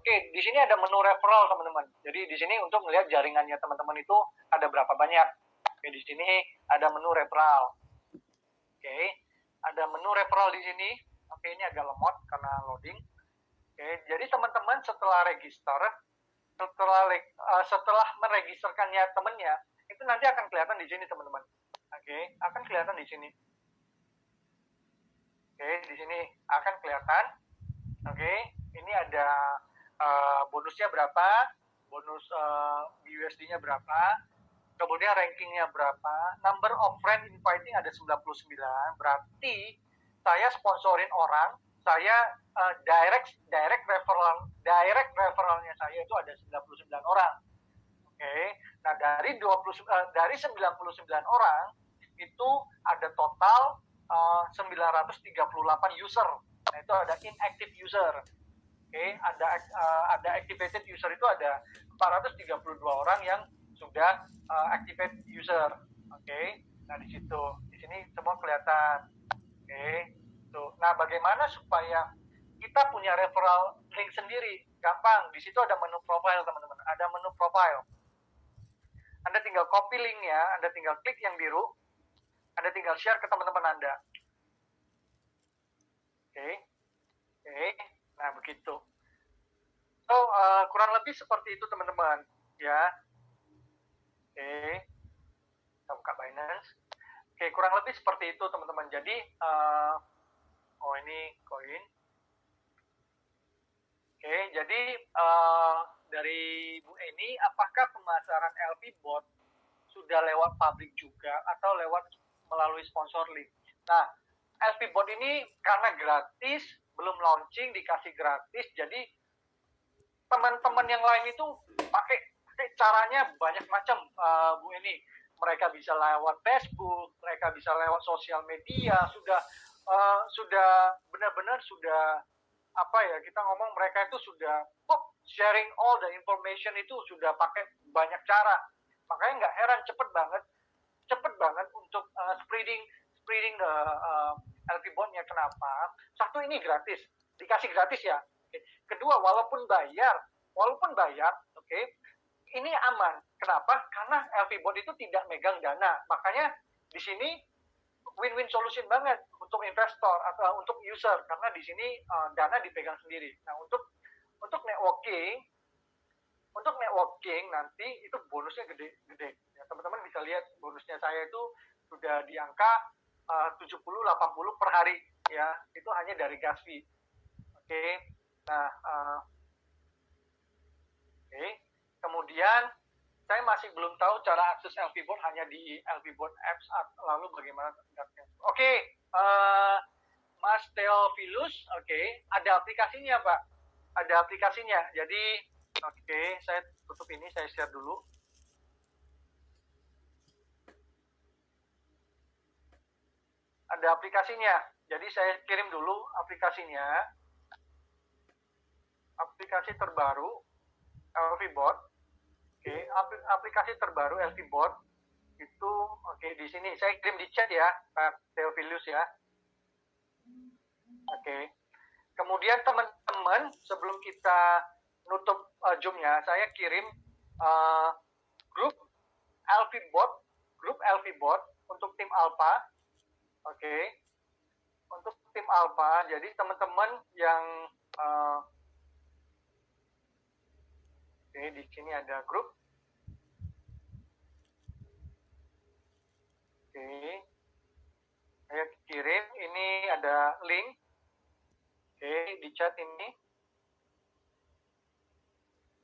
di sini ada menu referral teman-teman. Jadi di sini untuk melihat jaringannya teman-teman itu ada berapa banyak. Oke, di sini ada menu referral. Oke, ada menu referral di sini. Oke, ini agak lemot karena loading. Oke, jadi teman-teman setelah meregisterkannya temennya, itu nanti akan kelihatan di sini teman-teman. Oke, akan kelihatan di sini. Oke, di sini akan kelihatan. Oke, ini ada bonusnya berapa, bonus USD-nya berapa, kemudian rankingnya berapa, number of friend inviting ada 99, berarti saya sponsorin orang, saya direct referralnya saya itu ada 99 orang. Oke, nah dari 99 orang itu ada total 938 user. Nah, itu ada inactive user. Oke, ada activated user itu ada 432 orang yang sudah activate user. Oke, nah di sini semua kelihatan. Oke, tuh. Nah, bagaimana supaya kita punya referral link sendiri? Gampang, di situ ada menu profile teman-teman. Ada menu profile. Anda tinggal copy linknya, Anda tinggal klik yang biru, Anda tinggal share ke teman-teman Anda. Oke, nah begitu. So, kurang lebih seperti itu teman-teman, ya. Oke, kita buka Binance. Oke, kurang lebih seperti itu teman-teman. Jadi, ini koin. Oke, jadi dari Bu Eni, apakah pemasaran LP Bot sudah lewat publik juga atau lewat melalui sponsor link? Nah, LP Bot ini karena gratis, belum launching, dikasih gratis, jadi teman-teman yang lain itu pakai caranya banyak macam, Bu Eni. Mereka bisa lewat Facebook, mereka bisa lewat sosial media, sudah benar-benar sudah kita ngomong mereka itu sudah sharing all the information itu sudah pakai banyak cara. Makanya nggak heran cepet banget untuk spreading the LP Bot-nya. Kenapa? Satu, ini gratis, dikasih gratis ya. Kedua, walaupun bayar, oke, ini aman. Kenapa? Karena LP Bot itu tidak megang dana. Makanya di sini win-win solution banget untuk investor atau untuk user, karena di sini dana dipegang sendiri. Nah, untuk networking nanti itu bonusnya gede. Ya, teman-teman bisa lihat bonusnya saya itu sudah di angka 70-80 per hari ya. Itu hanya dari gas fee. Oke. Nah, kemudian saya masih belum tahu cara akses LP Bot hanya di LP Bot apps, lalu bagaimana? Oke, Mas Theophilus, oke, ada aplikasinya Pak, ada aplikasinya. Jadi, oke, saya tutup ini, saya share dulu. Ada aplikasinya, jadi saya kirim dulu aplikasinya, aplikasi terbaru LP Bot. Oke, aplikasi terbaru LP Bot. Itu oke, di sini saya kirim di chat ya, Pak Theophilus ya. Oke. Kemudian teman-teman, sebelum kita nutup Zoom-nya, saya kirim grup LV-bot untuk tim Alpha. Oke. Untuk tim Alpha, jadi teman-teman yang oke, di sini ada grup. Oke. Saya kirim, ini ada link. Oke, di chat ini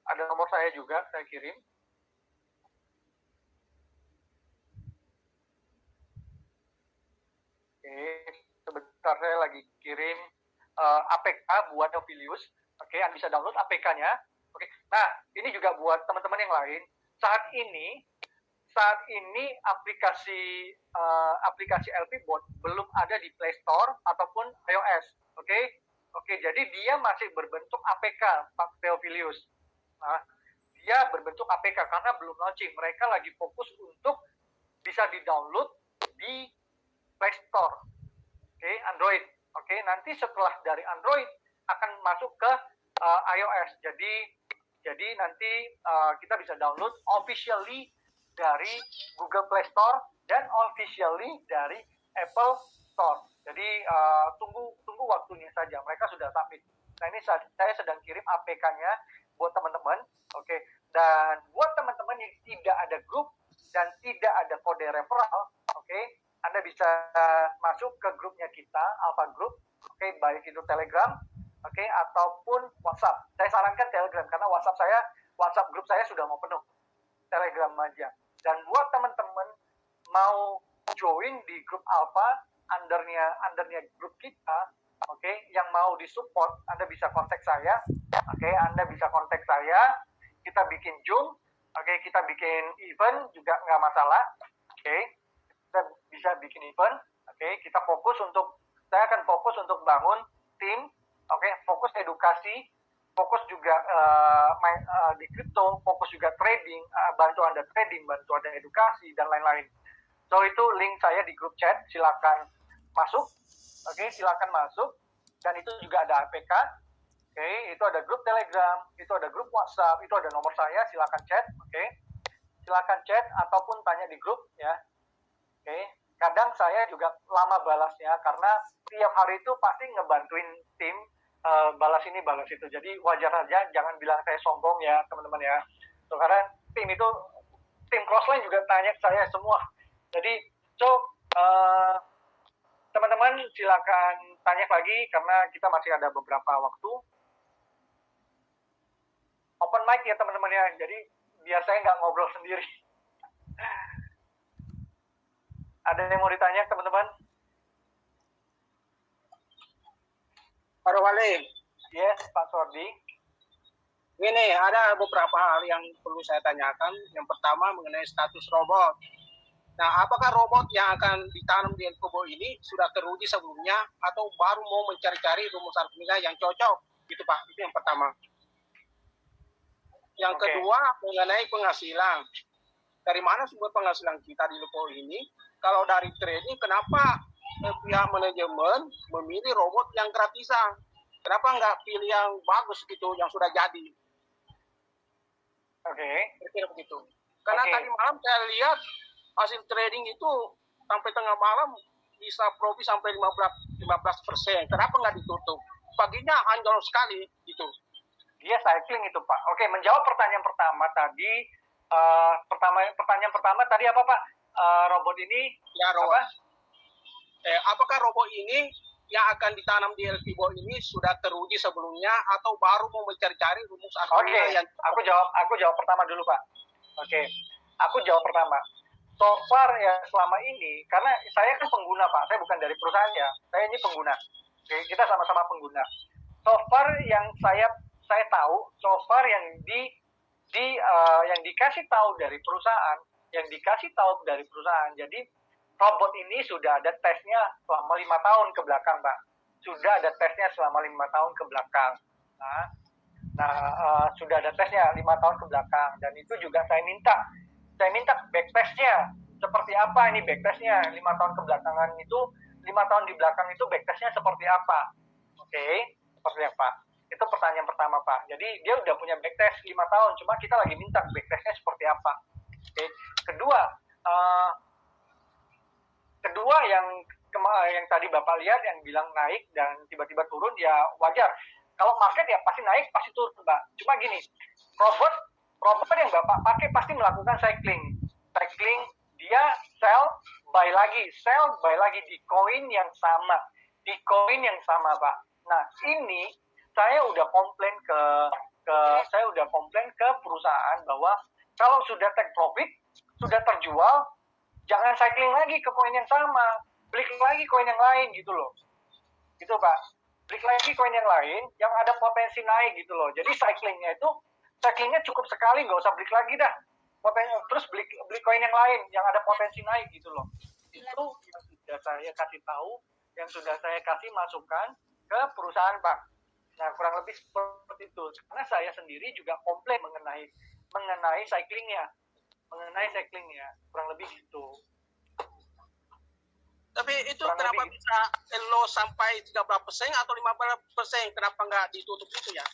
ada nomor saya juga, saya kirim. Oke, sebentar saya lagi kirim APK buat Theophilus. Oke, Anda bisa download APK-nya. Oke, nah ini juga buat teman-teman yang lain. Saat ini aplikasi LV-bot belum ada di Play Store ataupun iOS. Oke, jadi dia masih berbentuk APK, Pak Theophilus. Nah, dia berbentuk APK karena belum launching. Mereka lagi fokus untuk bisa di-download di Play Store. Oke, Android. Oke, nanti setelah dari Android akan masuk ke iOS. Jadi nanti kita bisa download officially dari Google Play Store dan officially dari Apple Store. Jadi tunggu waktunya saja. Mereka sudah submit. Nah, ini saya sedang kirim APK-nya buat teman-teman. Oke. Dan buat teman-teman yang tidak ada grup dan tidak ada kode referral, oke, Anda bisa masuk ke grupnya kita, Alpha Group, oke, baik itu Telegram, oke, ataupun WhatsApp. Saya sarankan Telegram karena WhatsApp grup saya sudah mau penuh. Telegram aja. Dan buat teman-teman mau join di grup Alpha, undernya grup kita, oke, yang mau disupport, Anda bisa kontak saya, oke, Anda bisa kontak saya, kita bikin Zoom, oke, kita bikin event juga nggak masalah, oke, kita bisa bikin event, oke, saya akan fokus untuk bangun tim, oke, fokus edukasi, fokus juga di kripto, fokus juga trading, bantu Anda trading, bantu Anda edukasi, dan lain-lain. So, itu link saya di grup chat, silakan masuk, oke, silakan masuk, dan itu juga ada APK, oke, itu ada grup Telegram, itu ada grup WhatsApp, itu ada nomor saya, silakan chat, oke, silakan chat, ataupun tanya di grup, ya, oke, kadang saya juga lama balasnya, karena tiap hari itu pasti ngebantuin tim, balas ini, balas itu. Jadi wajar aja, jangan bilang saya sombong ya teman-teman ya. So, karena tim crossline juga tanya saya semua. Jadi, teman-teman silakan tanya lagi karena kita masih ada beberapa waktu. Open mic ya teman-teman ya. Jadi biar saya nggak ngobrol sendiri. Ada yang mau ditanya teman-teman? Pak Wali. Yes, Pak Sordi. Ini ada beberapa hal yang perlu saya tanyakan. Yang pertama mengenai status robot. Nah, apakah robot yang akan ditanam di LV-bot ini sudah teruji sebelumnya atau baru mau mencari-cari rumus alkimia yang cocok? Gitu Pak, itu yang pertama. Yang kedua mengenai penghasilan. Dari mana sumber penghasilan kita di LV ini? Kalau dari trading, kenapa pihak manajemen memilih robot yang gratisan? Kenapa nggak pilih yang bagus gitu, yang sudah jadi? Kira-kira begitu. Karena tadi malam saya lihat hasil trading itu sampai tengah malam bisa profit sampai 15%. Kenapa nggak ditutup? Paginya anjlok sekali gitu. Dia cycling itu Pak. Oke, menjawab pertanyaan pertama tadi. Pertanyaan pertama tadi apa Pak? Robot ini ya, robot. Apakah robot ini yang akan ditanam di LV-bot ini sudah teruji sebelumnya atau baru mau mencari-cari rumus alkimia yang... Aku jawab pertama dulu Pak. Aku jawab pertama. So far ya selama ini, karena saya kan pengguna Pak, saya bukan dari perusahaan ya, saya ini pengguna. Oke, kita sama-sama pengguna. So far yang saya tahu, so far yang yang dikasih tahu dari perusahaan, jadi robot ini sudah ada tesnya selama 5 tahun ke belakang, Pak. Sudah ada tesnya selama 5 tahun ke belakang. Sudah ada tesnya 5 tahun ke belakang. Dan itu juga saya minta backtestnya. seperti apa ini backtestnya 5 tahun kebelakangan itu, 5 tahun di belakang itu backtestnya seperti apa. Oke, seperti apa. Itu pertanyaan pertama, Pak. Jadi dia udah punya backtest 5 tahun, cuma kita lagi minta backtestnya seperti apa. Oke. Kedua yang tadi Bapak lihat yang bilang naik dan tiba-tiba turun, ya wajar. Kalau market ya pasti naik, pasti turun, Pak. Cuma gini, robot yang Bapak pakai pasti melakukan cycling. Dia sell, buy lagi di koin yang sama. Pak. Nah, ini saya udah komplain ke perusahaan bahwa kalau sudah take profit, sudah terjual, jangan cycling lagi ke koin yang sama, beli lagi koin yang lain gitu loh. Gitu, Pak. Beli lagi koin yang lain yang ada potensi naik gitu loh. Jadi cyclingnya cukup sekali, nggak usah beli lagi dah. Terus beli koin yang lain yang ada potensi naik gitu loh. Itu yang sudah saya kasih tahu, yang sudah saya kasih masukan ke perusahaan, Pak. Nah, kurang lebih seperti itu. Karena saya sendiri juga komplain mengenai cyclingnya. Kurang lebih gitu. Tapi itu kurang kenapa lebih bisa low sampai 13% atau 15%? Kenapa nggak ditutup itu ya?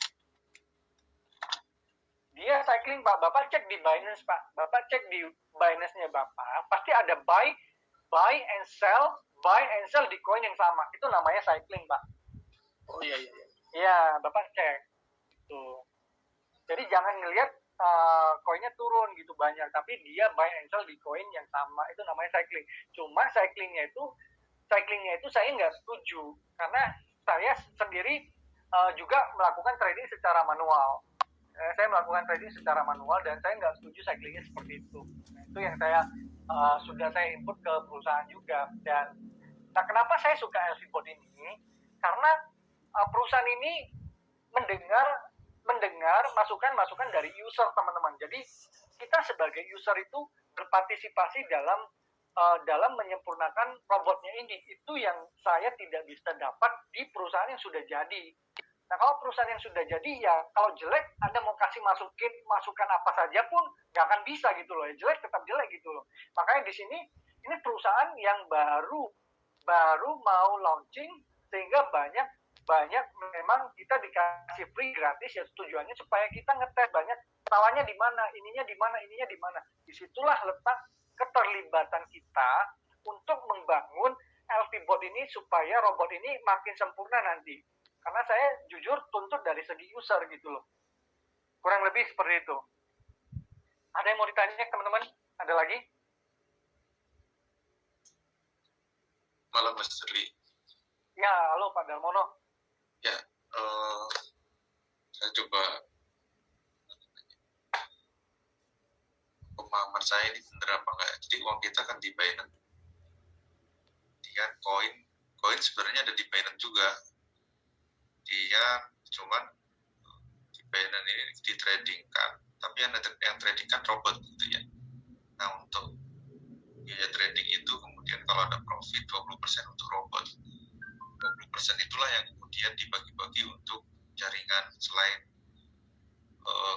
Dia cycling, Pak. Bapak cek di Binance, Pak. Bapak cek di Binance-nya Bapak. Pasti ada buy and sell di koin yang sama. Itu namanya cycling, Pak. Oh iya. Iya, Bapak cek. Tuh. Jadi jangan ngelihat koinnya turun gitu banyak, tapi dia buy and sell di koin yang sama. Itu namanya cycling. Cuma cyclingnya itu saya nggak setuju. Karena saya sendiri juga melakukan trading secara manual. Saya melakukan trading secara manual dan saya nggak setuju cyclingnya seperti itu. Nah, itu yang sudah saya input ke perusahaan juga. Dan nah, kenapa saya suka LV Bot ini? Karena perusahaan ini mendengar masukan dari user, teman-teman. Jadi kita sebagai user itu berpartisipasi dalam menyempurnakan robotnya ini. Itu yang saya tidak bisa dapat di perusahaan yang sudah jadi. Nah, kalau perusahaan yang sudah jadi, ya kalau jelek, Anda mau kasih masukan apa saja pun nggak akan bisa gitu loh. Jelek tetap jelek gitu loh. Makanya di sini, ini perusahaan yang baru mau launching, sehingga banyak memang kita dikasih free gratis, ya tujuannya supaya kita ngetes banyak salahnya di mana, ininya di mana. Disitulah letak keterlibatan kita untuk membangun LV Bot ini supaya robot ini makin sempurna nanti. Karena saya jujur tuntut dari segi user gitu loh. Kurang lebih seperti itu. Ada yang mau ditanya, teman-teman? Ada lagi? Malam, Mas Terli. Ya, halo Pak Darmono. Ya, saya coba pemahaman saya ini benar apa enggak. Jadi uang kita kan di Binance. Dia koin sebenarnya ada di Binance juga. Dia cuman di Binance ini ditradingkan, tapi yang trading kan robot gitu ya. Nah, untuk biaya trading itu kemudian kalau ada profit 20% untuk robot. 20% itulah yang kemudian dibagi-bagi untuk jaringan selain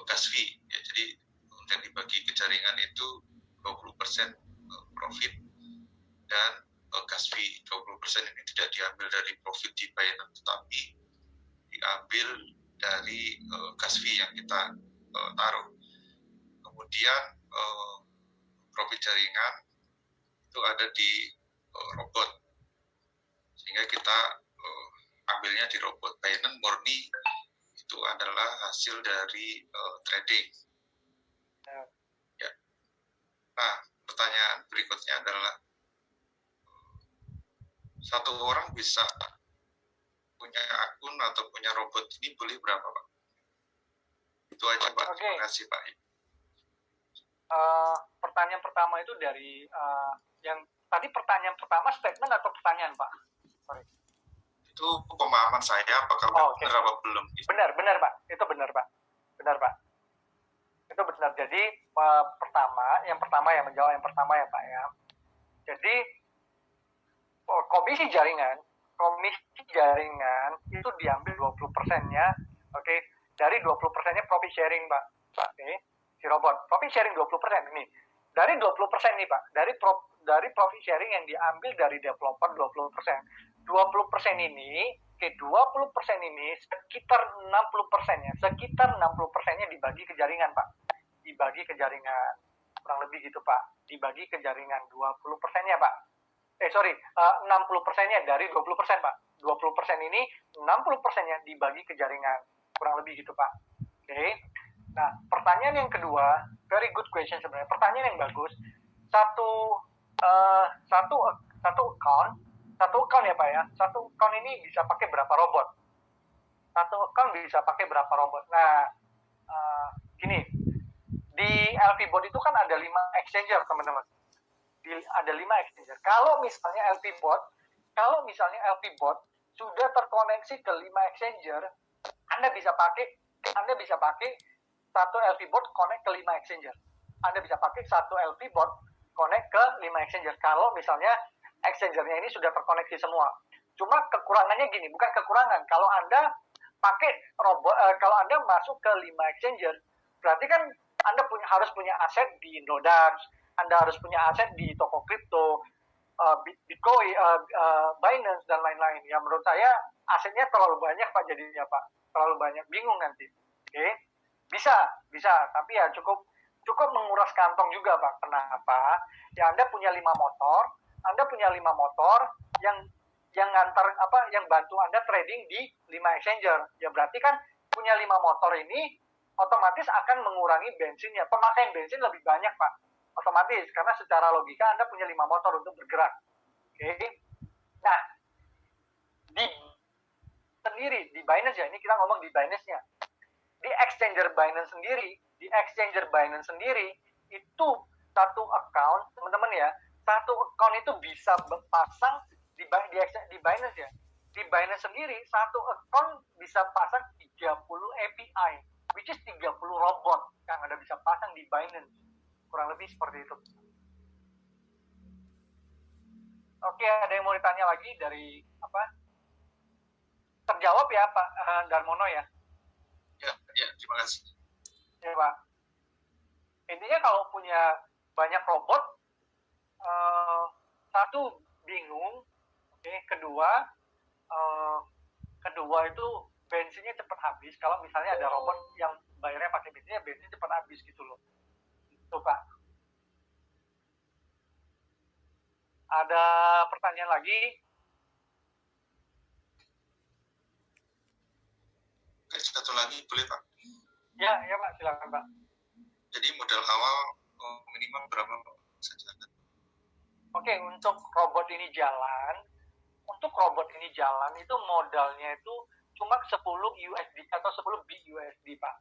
gas fee. Ya, jadi yang dibagi ke jaringan itu 20% profit dan gas fee. 20% ini tidak diambil dari profit di Binance, tetapi diambil dari gas fee yang kita taruh. Kemudian profit jaringan itu ada di robot, sehingga kita ambilnya di robot. Binance murni itu adalah hasil dari trading. Ya. Nah, pertanyaan berikutnya adalah satu orang bisa punya akun atau punya robot ini boleh berapa, Pak? Itu aja, Pak. Okay. Terima kasih, Pak. Pertanyaan pertama itu dari yang tadi, pertanyaan pertama statement atau pertanyaan, Pak? Sorry. Itu pemahaman saya, apakah benar apa belum? Benar, Pak. Itu benar, Pak. Itu benar. Jadi yang pertama ya, menjawab yang pertama ya, Pak ya. Jadi komisi jaringan itu diambil 20%-nya, dari 20%-nya profit sharing, Pak. Si robot profit sharing 20% ini. dari 20% nih Pak, dari profit sharing yang diambil dari developer 20%. 20% ini, 20% ini sekitar 60%-nya, dibagi ke jaringan Pak. Dibagi ke jaringan. Kurang lebih gitu Pak. Dibagi ke jaringan 20%-nya Pak. 60%-nya dari 20% Pak. 20% ini 60%-nya dibagi ke jaringan. Kurang lebih gitu Pak. Oke. Nah, pertanyaan yang kedua, very good question sebenarnya. Pertanyaan yang bagus. Satu account ya Pak ya. Satu account ini bisa pakai berapa robot? Satu account bisa pakai berapa robot? Nah, gini. Di LP Bot itu kan ada 5 exchanger, teman-teman. Ada 5 exchanger. Kalau misalnya LP Bot sudah terkoneksi ke 5 exchanger, Anda bisa pakai satu LP Bot connect ke 5 exchanger. Anda bisa pakai satu LP Bot connect ke 5 exchanger. Kalau misalnya exchangernya ini sudah terkoneksi semua. Cuma kekurangannya gini, bukan kekurangan. Kalau Anda pakai robot, kalau Anda masuk ke 5 exchanger, berarti kan Anda harus punya aset di Indodax, Anda harus punya aset di toko kripto, Bitcoin, Binance, dan lain-lain. Ya menurut saya asetnya terlalu banyak Pak jadinya Pak. Terlalu banyak, bingung nanti. Oke. Bisa, tapi ya cukup menguras kantong juga Pak. Kenapa? Ya Anda punya 5 motor yang ngantar yang bantu Anda trading di 5 exchanger. Ya berarti kan punya 5 motor ini otomatis akan mengurangi bensinnya. Pemakaian bensin lebih banyak Pak. Otomatis karena secara logika Anda punya 5 motor untuk bergerak. Oke. Nah, di Binance ya, ini kita ngomong di Binance-nya. Di exchanger Binance sendiri itu satu account, teman-teman ya, satu account itu bisa pasang di Binance ya. Di Binance sendiri satu account bisa pasang 30 API, which is 30 robot yang Anda bisa pasang di Binance. Kurang lebih seperti itu. Oke, ada yang mau ditanya lagi dari apa? Terjawab ya Pak Darmono ya? Ya, terima kasih. Ya Pak. Intinya kalau punya banyak robot, satu bingung, oke. Kedua itu bensinnya cepat habis. Kalau misalnya ada robot yang bayarnya pakai bensin cepat habis gitu loh. Itu Pak. Ada pertanyaan lagi? Oke, satu lagi boleh Pak? Ya Pak, silakan Pak. Jadi modal awal minimal berapa Pak? Oke, untuk robot ini jalan itu modalnya itu cuma 10 USD atau 10 BUSD Pak.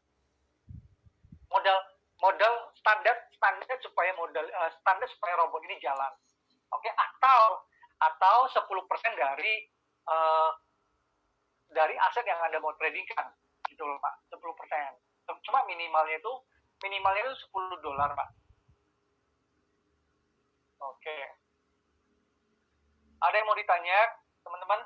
Modal standar supaya supaya robot ini jalan. Oke, atau 10% dari aset yang Anda mau tradingkan gitu loh Pak, 10%. Cuma minimalnya itu $10 Pak. Oke. Ada yang mau ditanya, teman-teman?